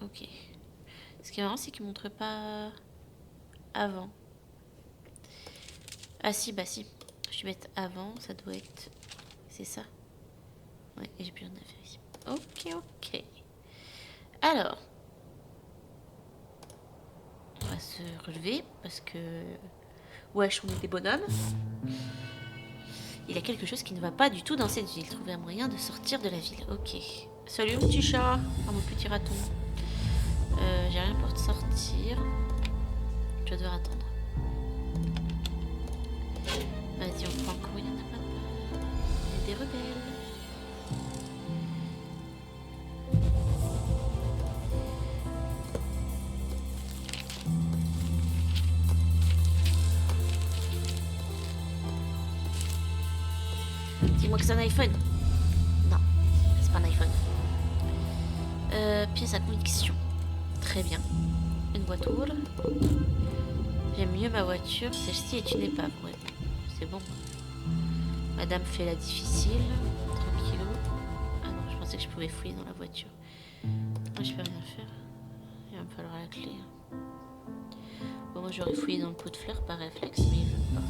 Ok. Ce qui est marrant, c'est qu'il montre pas avant. Ah si, bah si. Je vais mettre avant, ça doit être... C'est ça. Ouais, et j'ai plus rien à faire ici. Ok, ok. Alors. On va se relever, parce que... Wesh, on est des bonhommes. Il y a quelque chose qui ne va pas du tout dans cette ville. Trouver un moyen de sortir de la ville. Ok. Salut mon petit chat. Oh, mon petit raton. J'ai rien pour te sortir. Je vais devoir attendre. Vas-y, on prend encore. Il y en a pas. Il y a des rebelles. Dis-moi que c'est un iPhone. Non, c'est pas un iPhone. Pièce à conviction. Très bien. Une voiture. J'aime mieux ma voiture. Celle-ci est une épave. Ouais, c'est bon. Madame fait la difficile. Tranquillou. Ah non, je pensais que je pouvais fouiller dans la voiture. Ah, je peux rien faire. Il va me falloir la clé. Bon, moi j'aurais fouillé dans le pot de fleurs par réflexe, mais je veux pas.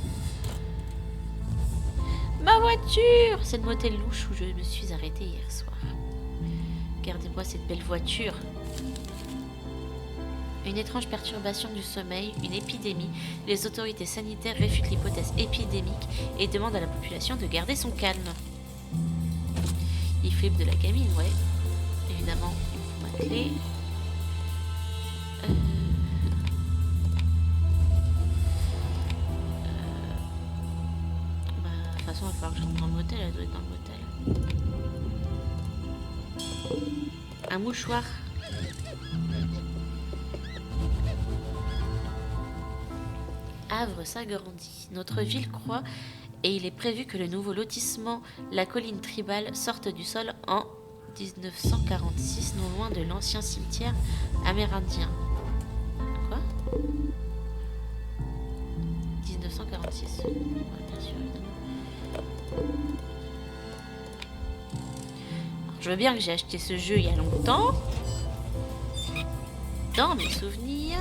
Ma voiture! C'est le motel louche où je me suis arrêtée hier soir. Regardez-moi cette belle voiture. Une étrange perturbation du sommeil, une épidémie. Les autorités sanitaires réfutent l'hypothèse épidémique et demandent à la population de garder son calme. Il flippe de la gamine, ouais. Évidemment, il me faut ma clé. De toute façon, il va falloir que je rentre dans le motel, elle doit être dans le motel. Un mouchoir. Havre s'agrandit. Notre ville croît et il est prévu que le nouveau lotissement, la colline tribale, sorte du sol en 1946, non loin de l'ancien cimetière amérindien. Quoi? 1946. Ouais, bien sûr, évidemment. Alors, je veux bien que j'ai acheté ce jeu il y a longtemps. Dans mes souvenirs.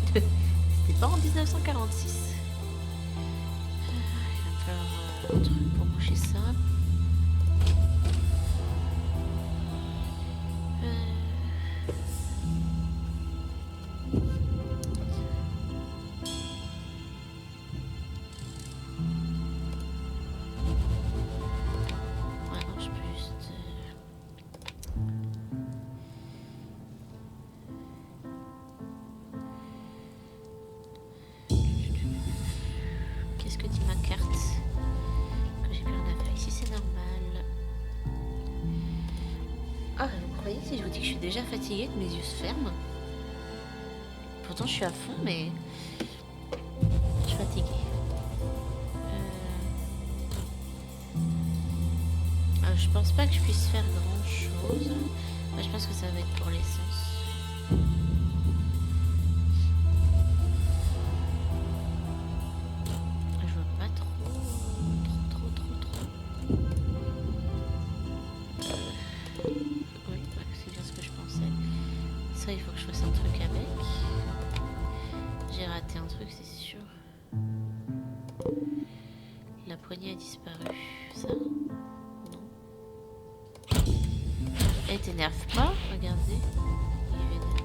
C'était pas en 1946. Il va me falloir un truc pour boucher ça. Ouais, non, je peux juste... Qu'est-ce que dit ma carte? Que j'ai plus rien à faire ici, c'est normal. Ah, vous croyez si je vous dis que je suis déjà fatiguée, que mes yeux se ferment? Pourtant, je suis à fond, mais... Je suis fatiguée. Je pense pas que je puisse faire grand-chose. Je pense que ça va être pour l'essence. Je vois pas trop. Oui, ouais, c'est bien ce que je pensais. Ça, il faut que je fasse un truc avec. J'ai raté un truc, c'est sûr. La poignée a disparu. Ça? Non. Elle t'énerve pas? Regardez. Il est vénère.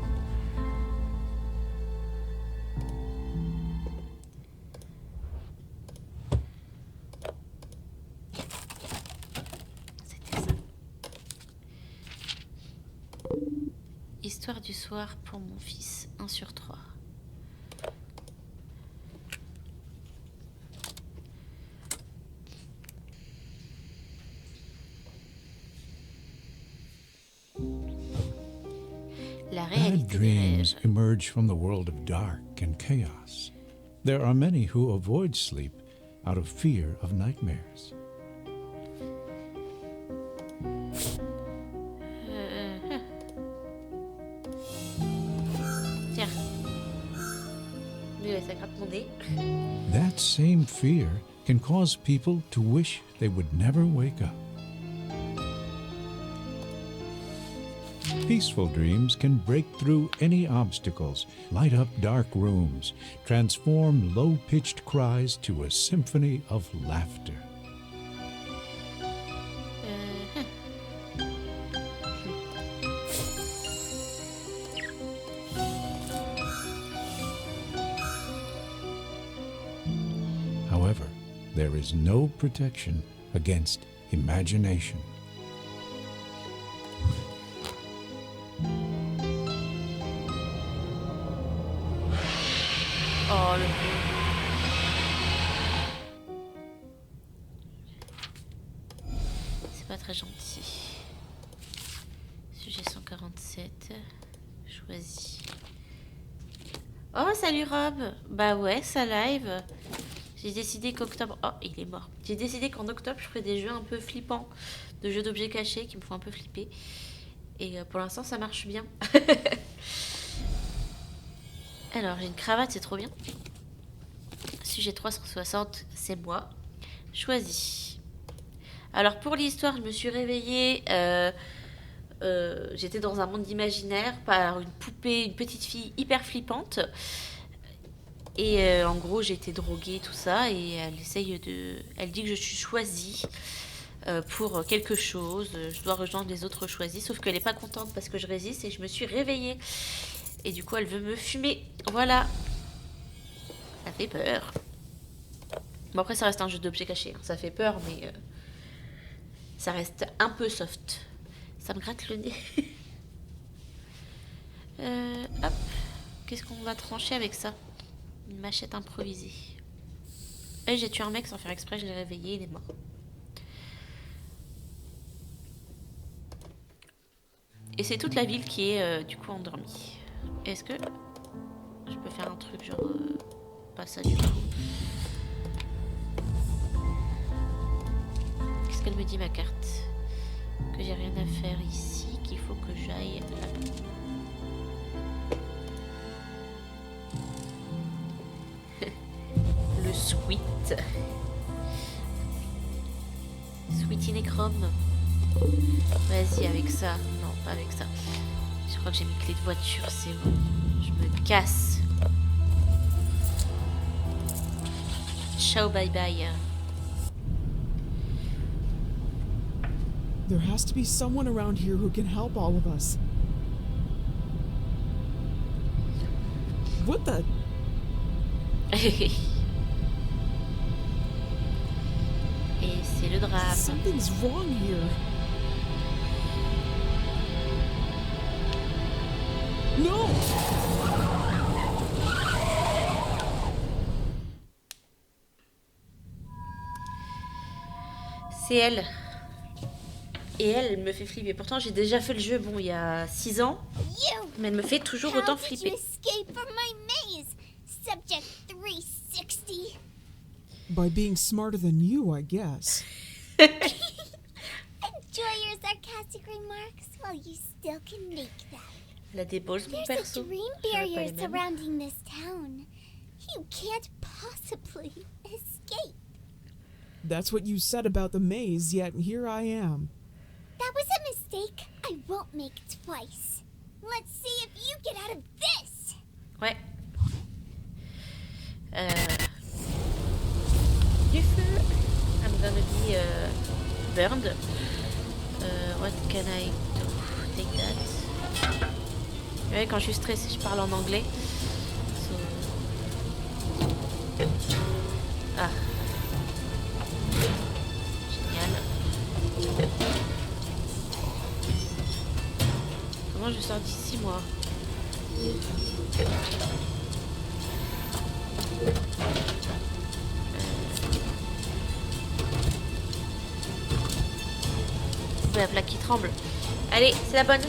Histoire du soir pour mon fils. 1 sur 3. La Bad réalité des dreams rêves. emerge from the world of dark and chaos. There are many who avoid sleep out of fear of nightmares. Tiens. Mais ouais, ça gratte mon nez. That same fear can cause people to wish they would never wake up. Peaceful dreams can break through any obstacles, light up dark rooms, transform low-pitched cries to a symphony of laughter. However, there is no protection against imagination. Oh, le pauvre. C'est pas très gentil. Sujet 147. Choisi. Oh, salut Rob. Bah ouais, ça live. J'ai décidé qu'octobre... Oh, il est mort. J'ai décidé qu'en octobre, je ferais des jeux un peu flippants. De jeux d'objets cachés qui me font un peu flipper. Et pour l'instant, ça marche bien. Alors, j'ai une cravate, c'est trop bien. Sujet 360, c'est moi. Choisi. Alors, pour l'histoire, je me suis réveillée. J'étais dans un monde imaginaire par une poupée, une petite fille hyper flippante. Et en gros, j'ai été droguée, tout ça. Et elle essaye de. Elle dit que je suis choisie pour quelque chose. Je dois rejoindre les autres choisis. Sauf qu'elle n'est pas contente parce que je résiste et je me suis réveillée. Et du coup, elle veut me fumer. Voilà. Ça fait peur. Bon, après, ça reste un jeu d'objets cachés. Hein. Ça fait peur, mais ça reste un peu soft. Ça me gratte le nez. Hop. Qu'est-ce qu'on va trancher avec ça? Une machette improvisée. Et j'ai tué un mec sans faire exprès. Je l'ai réveillé. Il est mort. Et c'est toute la ville qui est du coup endormie. Est-ce que je peux faire un truc genre pas ça du tout? Qu'est-ce qu'elle me dit ma carte? Que j'ai rien à faire ici, qu'il faut que j'aille là-bas. Le sweet. Sweet Inéchrome. Vas-y avec ça. Non, pas avec ça. Je crois que j'ai mes clés de voiture, c'est bon. Je me casse. Ciao, bye bye. There has to be someone around here who can help all of us. What the? Et c'est le drame. Something's wrong here. No! C'est elle. Et elle me fait flipper. Pourtant, j'ai déjà fait le jeu, bon, il y a 6 ans. You! Mais elle me fait toujours How autant did you flipper. escape from my maze? Subject 360. By being smarter than you, I guess. Enjoy your sarcastic remarks while you still can make them. Elle a des balls, mon There's a perso. dream J'aurais pas barrier les mêmes. surrounding this town. You can't possibly escape. That's what you said about the maze, yet here I am. That was a mistake I won't make twice. Let's see if you get out of this. Ouais. Du feu. I'm gonna be burned. What can I do? Take that. Ouais, quand je suis stressée, je parle en anglais. So... Ah. Génial. Comment je sors d'ici, moi? La plaque qui tremble. Allez, c'est la bonne.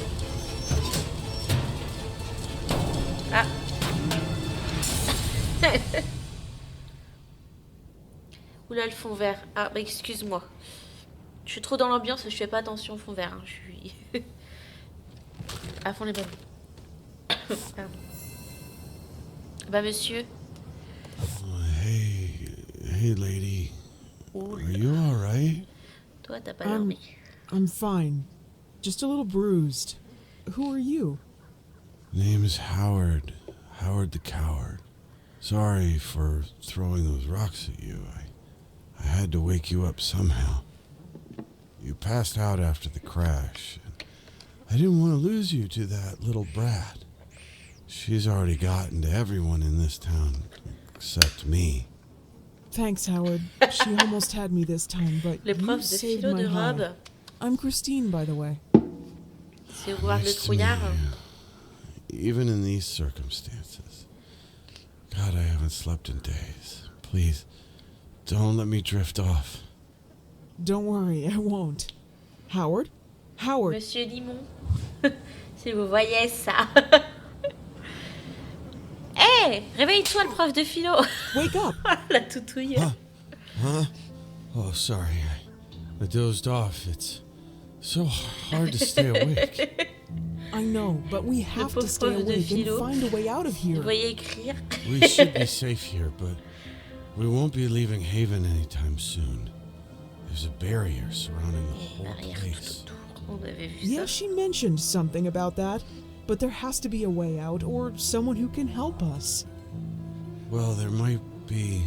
Ah. Oula, le fond vert. Ah, bah excuse-moi. Je suis trop dans l'ambiance, je fais pas attention au fond vert. Hein. Je suis à fond les bonnes. Pardon. Bah monsieur. Hey, lady. Oula. Are you alright? Toi, t'as pas dormi. I'm fine. Just a little bruised. Who are you? Name is Howard. Howard the Coward. Sorry for throwing those rocks at you. I had to wake you up somehow. You passed out after the crash. I didn't want to lose you to that little brat. She's already gotten to everyone in this town except me. Thanks, Howard. She almost had me this time, but Le you prof de saved philo my de hide. robe. I'm Christine, by the way. C'est Howard le Nice to meet trouillard. you. Even in these circumstances. God, I haven't slept in days. Please, don't let me drift off. Don't worry, I won't. Howard? Howard, Monsieur Limon. Si vous voyez ça. Hé, réveille-toi, le prof de philo. wake up! La toutouille. Huh? Oh, sorry. I dozed off. It's so hard to stay awake. I know, but we have to pauvre stay prof de awake and philo. find a way out of Vous here. voyez écrire. We should be safe here, but we won't be leaving Haven anytime soon. There's a barrier surrounding the whole Barrière place. tout autour. On avait vu Yeah, ça. she mentioned something about that, but there has to be a way out or someone who can help us. Well, there might be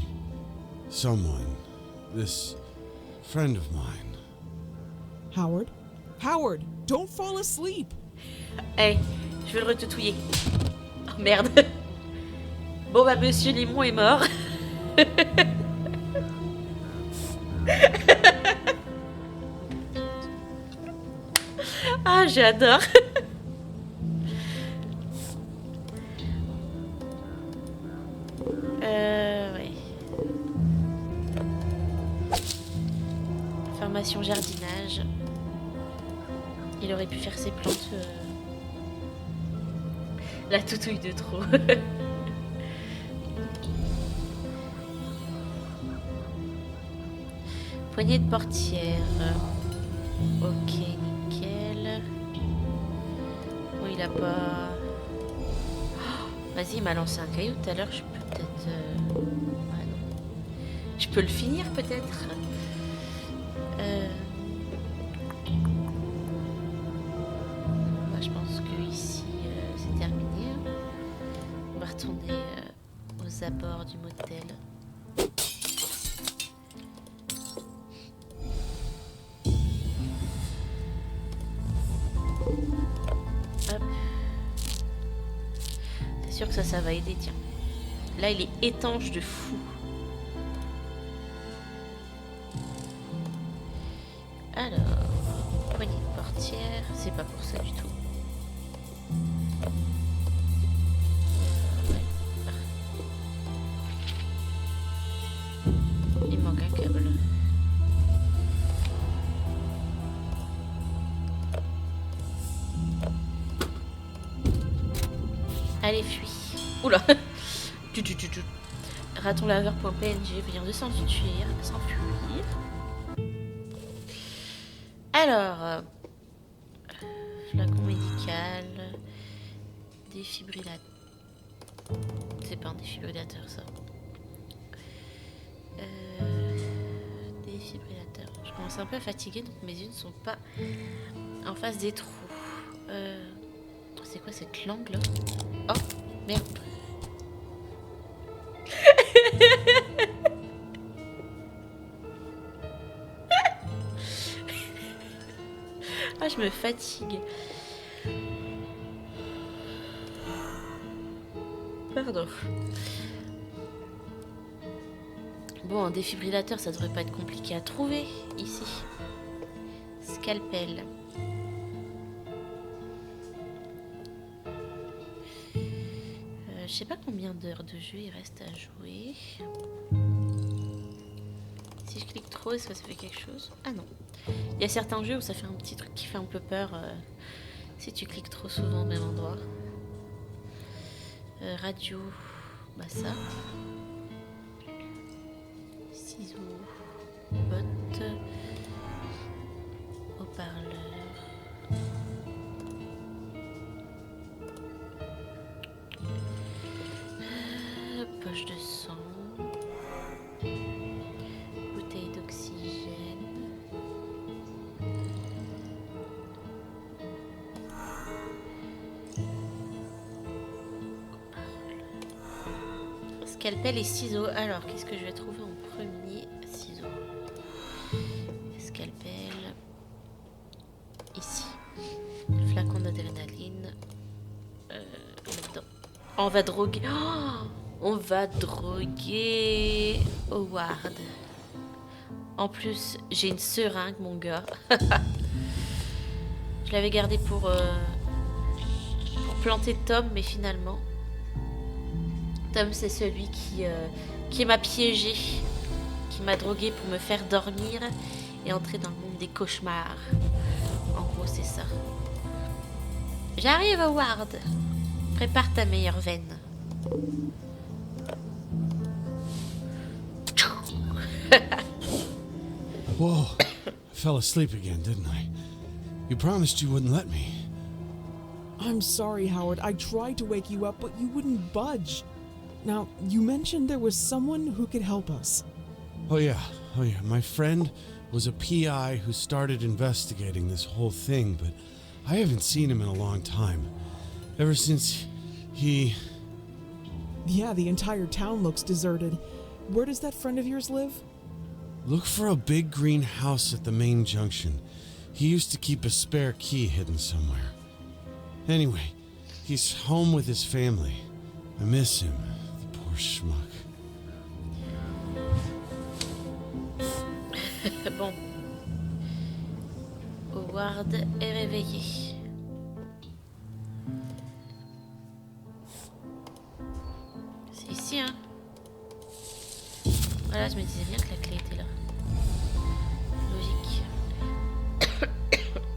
someone. This friend of mine. Howard? Howard, don't fall asleep! Hé, je vais le retoutouiller. Oh merde. Bon bah Monsieur Limon est mort. Ah, j'adore. Ouais. Formation jardinage. Il aurait pu faire ses plantes. La toutouille de trop. Poignée de portière. Ok, nickel. Oh, il a pas... Oh, vas-y, il m'a lancé un caillou tout à l'heure. Je peux peut-être... Ah non. Je peux le finir peut-être. Bah, je pense que ici c'est terminé. On va retourner aux abords du motel. Hop. C'est sûr que ça va aider, tiens. Là, il est étanche de fou. Alors, poignée de portière, c'est pas pour ça du tout. Ouais. Il manque un câble. Allez, fuis. Oula. Raton laveur.png vient de s'enfuir. Alors, flacon médical, défibrillateur. C'est pas un défibrillateur ça. Défibrillateur. Je commence un peu à fatiguer donc mes yeux ne sont pas en face des trous. C'est quoi cette langue là? Oh merde. Ah, je me fatigue. Pardon. Bon, un défibrillateur, ça devrait pas être compliqué à trouver ici. Scalpel. Je sais pas combien d'heures de jeu il reste à jouer. Si je clique trop, est-ce que ça fait quelque chose? Ah non. Il y a certains jeux où ça fait un petit truc qui fait un peu peur si tu cliques trop souvent au même endroit. Radio, bah ça. Ciseaux, bottes, haut-parleur. Poche de sang. Bouteille d'oxygène. Scalpel et ciseaux. Alors, qu'est-ce que je vais trouver en premier? Ciseaux. Scalpel. Ici. Flacon d'adrénaline. Là-dedans. On va droguer. Oh, on va droguer Howard. En plus, j'ai une seringue, mon gars. Je l'avais gardé pour planter Tom, mais finalement... Tom, c'est celui qui m'a piégé, qui m'a drogué pour me faire dormir et entrer dans le monde des cauchemars. En gros, c'est ça. J'arrive, Howard. Prépare ta meilleure veine. Whoa, I fell asleep again, didn't I? You promised you wouldn't let me. I'm sorry, Howard. I tried to wake you up, but you wouldn't budge. Now, you mentioned there was someone who could help us. Oh yeah. My friend was a PI who started investigating this whole thing, but I haven't seen him in a long time. Ever since he... Yeah, the entire town looks deserted. Where does that friend of yours live? Look for a big green house at the main junction. He used to keep a spare key hidden somewhere. Anyway, he's home with his family. I miss him, the poor schmuck. Bon. Howard est réveillé. C'est ici, hein. Voilà, je me disais bien que la clé était là. Logique.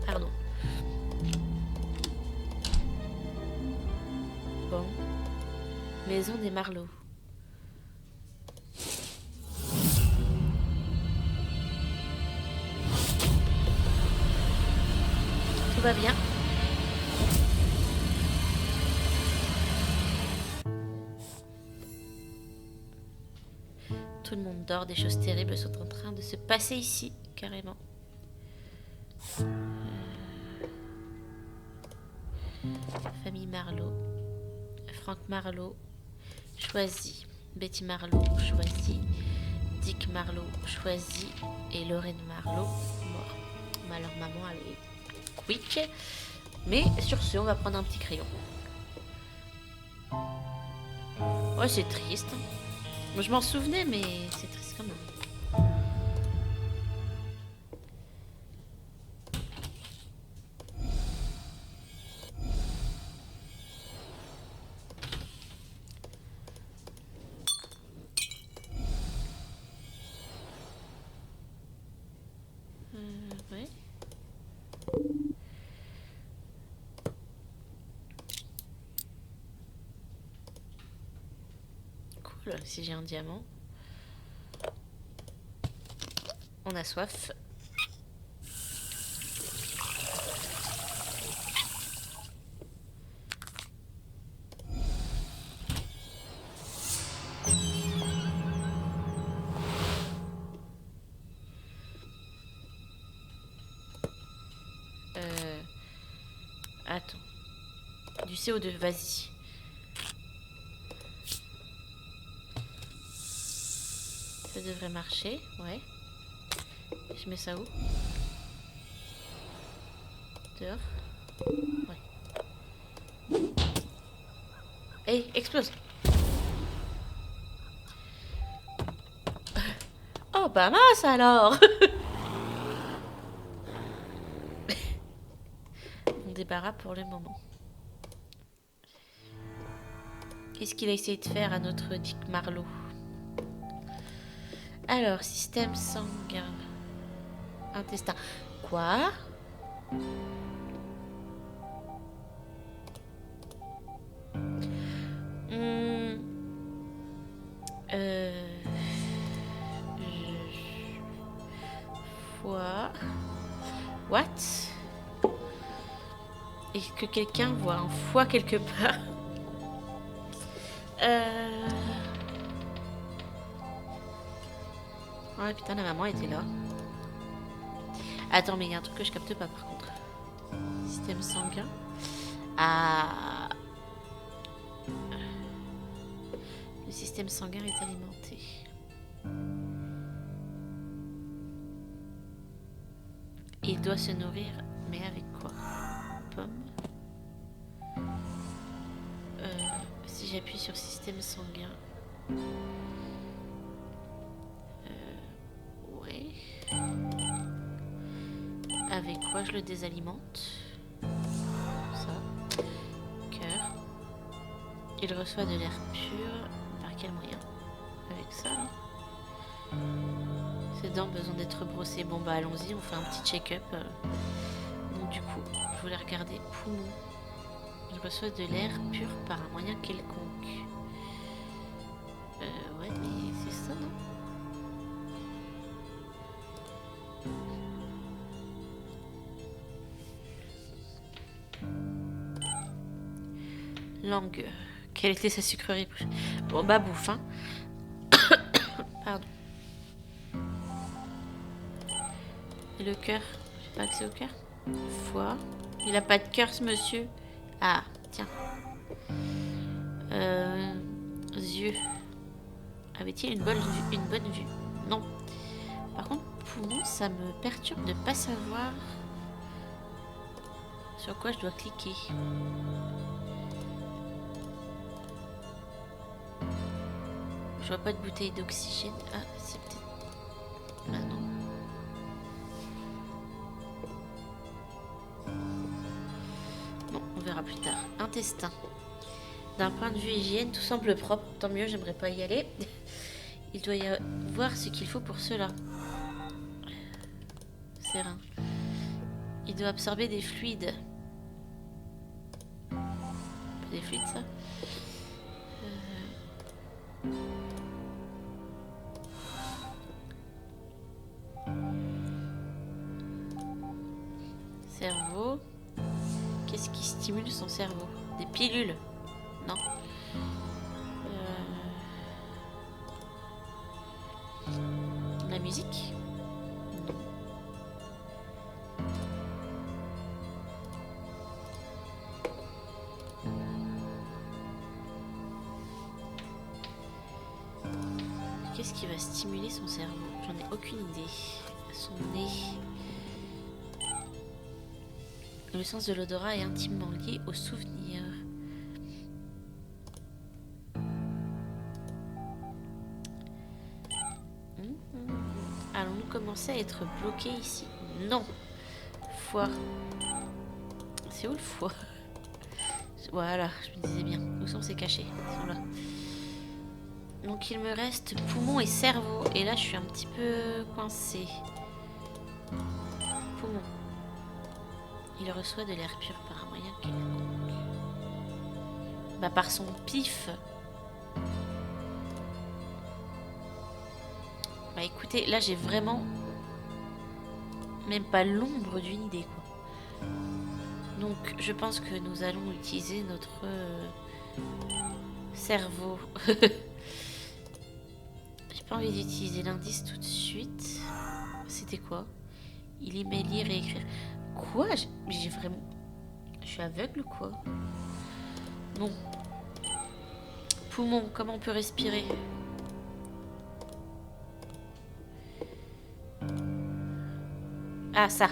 Pardon. Bon. Maison des Marlowe. Tout va bien. Tout le monde dort, des choses terribles sont en train de se passer ici, carrément. Famille Marlowe. Frank Marlowe, choisi. Betty Marlowe, choisi. Dick Marlowe, choisi. Et Lorraine Marlowe, mort. Alors maman, elle est quick. Mais sur ce, on va prendre un petit crayon. Ouais, c'est triste. Je m'en souvenais, mais c'est triste quand même. Ouais. Cool, si j'ai un diamant. On a soif. Attends. Du CO2, vas-y. Ça devrait marcher, ouais. Je mets ça où? Dehors. Ouais. Hey, explose! Oh bah mince alors! On débarras pour le moment. Qu'est-ce qu'il a essayé de faire à notre Dick Marlowe? Alors, système sanguin. Intestin. Quoi? Hmm. Foie. What? Est-ce que quelqu'un voit un foie quelque part? Oh putain, la maman était là. Attends, mais il y a un truc que je capte pas par contre. Système sanguin. Ah. Le système sanguin est alimenté. Il doit se nourrir, mais avec quoi? Pomme. Si j'appuie sur système sanguin. Ouais. Avec quoi je le désalimente? Ça. Cœur. Il reçoit de l'air pur. Par quel moyen? Avec ça, là. Ses dents besoin d'être brossées. Bon bah allons-y, on fait un petit check-up. Donc du coup, je voulais regarder poumon. Il reçoit de l'air pur par un moyen quelconque. Ouais, mais c'est ça, non? Langue. Quelle était sa sucrerie? Bon bah bouffe, hein. Pardon. Et le cœur? J'ai pas accès au cœur? Foie. Il a pas de cœur ce monsieur. Ah, tiens. Yeux. Avait-il une bonne vue? Non. Par contre, poumon, ça me perturbe de pas savoir sur quoi je dois cliquer. Je vois pas de bouteille d'oxygène. Ah, c'est peut-être... Ah non. Bon, on verra plus tard. Intestin. D'un point de vue hygiène, tout semble propre. Tant mieux, j'aimerais pas y aller. Il doit y avoir ce qu'il faut pour cela. Serin. Il doit absorber des fluides. Des fluides, ça? Cerveau. Qu'est-ce qui stimule son cerveau? Des pilules? Non. La musique? Non. Qu'est-ce qui va stimuler son cerveau? J'en ai aucune idée. Son nez. Le sens de l'odorat est intimement lié au souvenir. Allons-nous commencer à être bloqués ici? Non. Foie. C'est où le foie? Voilà, je me disais bien. Où sont ces cachets? Ils sont là. Donc il me reste poumon et cerveau. Et là je suis un petit peu coincée. Poumon. Il reçoit de l'air pur par un moyen quelconque. Bah par son pif. Bah écoutez, là j'ai vraiment même pas l'ombre d'une idée quoi. Donc je pense que nous allons utiliser notre cerveau. J'ai pas envie d'utiliser l'indice tout de suite. C'était quoi? Il aimait lire et écrire. Quoi? J'ai vraiment... Je suis aveugle ou quoi? Non. Poumon, comment on peut respirer? Ah, ça.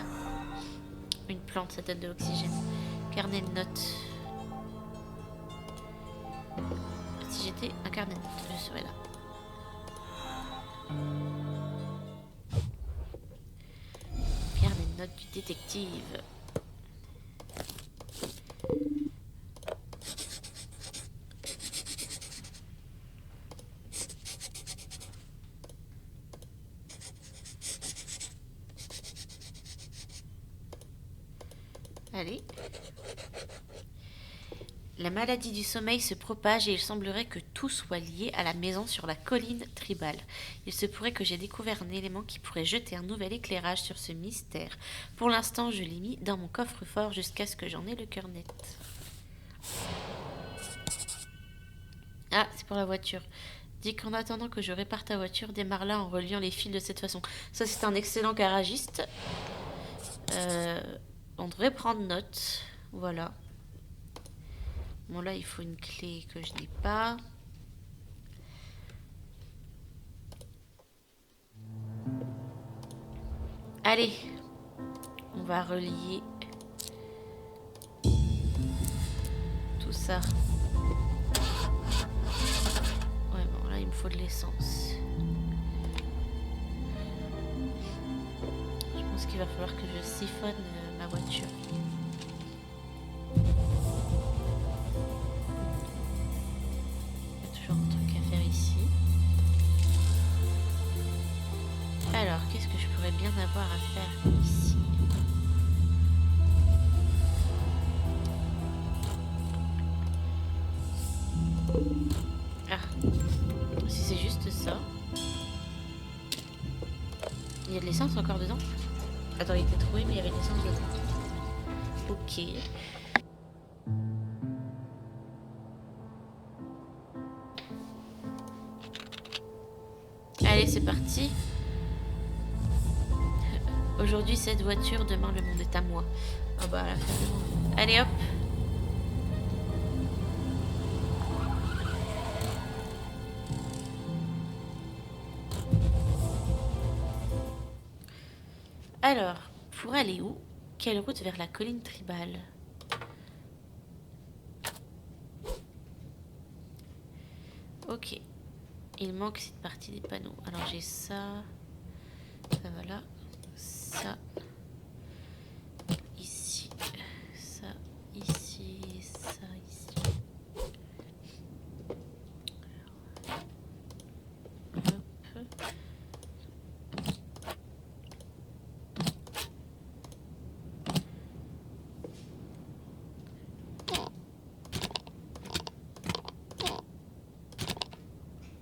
Une plante, ça donne de l'oxygène. Carnet de notes. Si j'étais un carnet de notes, je serais là. Carnet de notes du détective. La maladie du sommeil se propage et il semblerait que tout soit lié à la maison sur la colline tribale. Il se pourrait que j'ai découvert un élément qui pourrait jeter un nouvel éclairage sur ce mystère. Pour l'instant, je l'ai mis dans mon coffre-fort jusqu'à ce que j'en ai le cœur net. Ah, c'est pour la voiture. Dis qu'en attendant que je répare ta voiture, démarre-la en reliant les fils de cette façon. Ça, c'est un excellent garagiste. On devrait prendre note. Voilà. Bon, là, il faut une clé que je n'ai pas. Allez. On va relier tout ça. Ouais, bon, là, il me faut de l'essence. Je pense qu'il va falloir que je siphonne ma voiture. Alors, qu'est-ce que je pourrais bien avoir à faire ici? Ah, si c'est juste ça. Il y a de l'essence encore dedans? Attends, il était trouvé, mais il y avait de l'essence dedans. Ok. Allez, c'est parti. Aujourd'hui cette voiture, demain le monde est à moi. Ah bah la fin du monde. Allez hop. Alors, pour aller où? Quelle route vers la colline tribale? Ok. Il manque cette partie des panneaux. Alors j'ai ça. Ça va là. Ça, ici, ça, ici, ça, ici. Hop.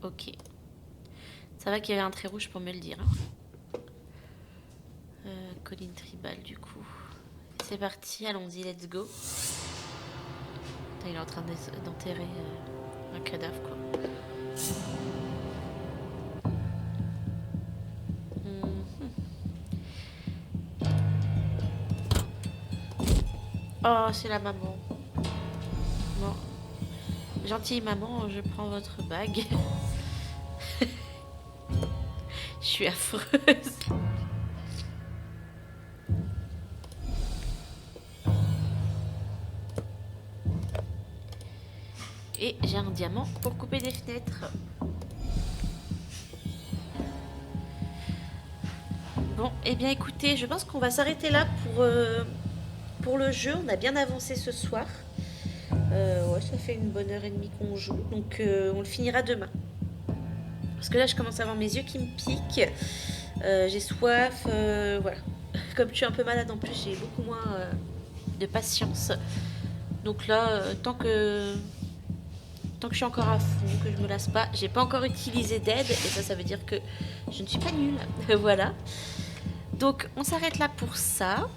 Ok. Ça va qu'il y avait un trait rouge pour me le dire. Hein. Colline tribale du coup. C'est parti, allons-y, let's go. Putain, il est en train d'enterrer un cadavre quoi. Oh, c'est la maman. Bon. Gentille maman, je prends votre bague. Je suis affreuse. Et j'ai un diamant pour couper des fenêtres. Bon, et eh bien écoutez, je pense qu'on va s'arrêter là pour le jeu. On a bien avancé ce soir. Ouais, ça fait une bonne heure et demie qu'on joue. Donc on le finira demain. Parce que là, je commence à avoir mes yeux qui me piquent. J'ai soif. Voilà. Comme je suis un peu malade en plus, j'ai beaucoup moins de patience. Donc là, tant que je suis encore à fond, que je me lasse pas, j'ai pas encore utilisé d'aide. Et ça veut dire que je ne suis pas nulle. Voilà. Donc on s'arrête là pour ça.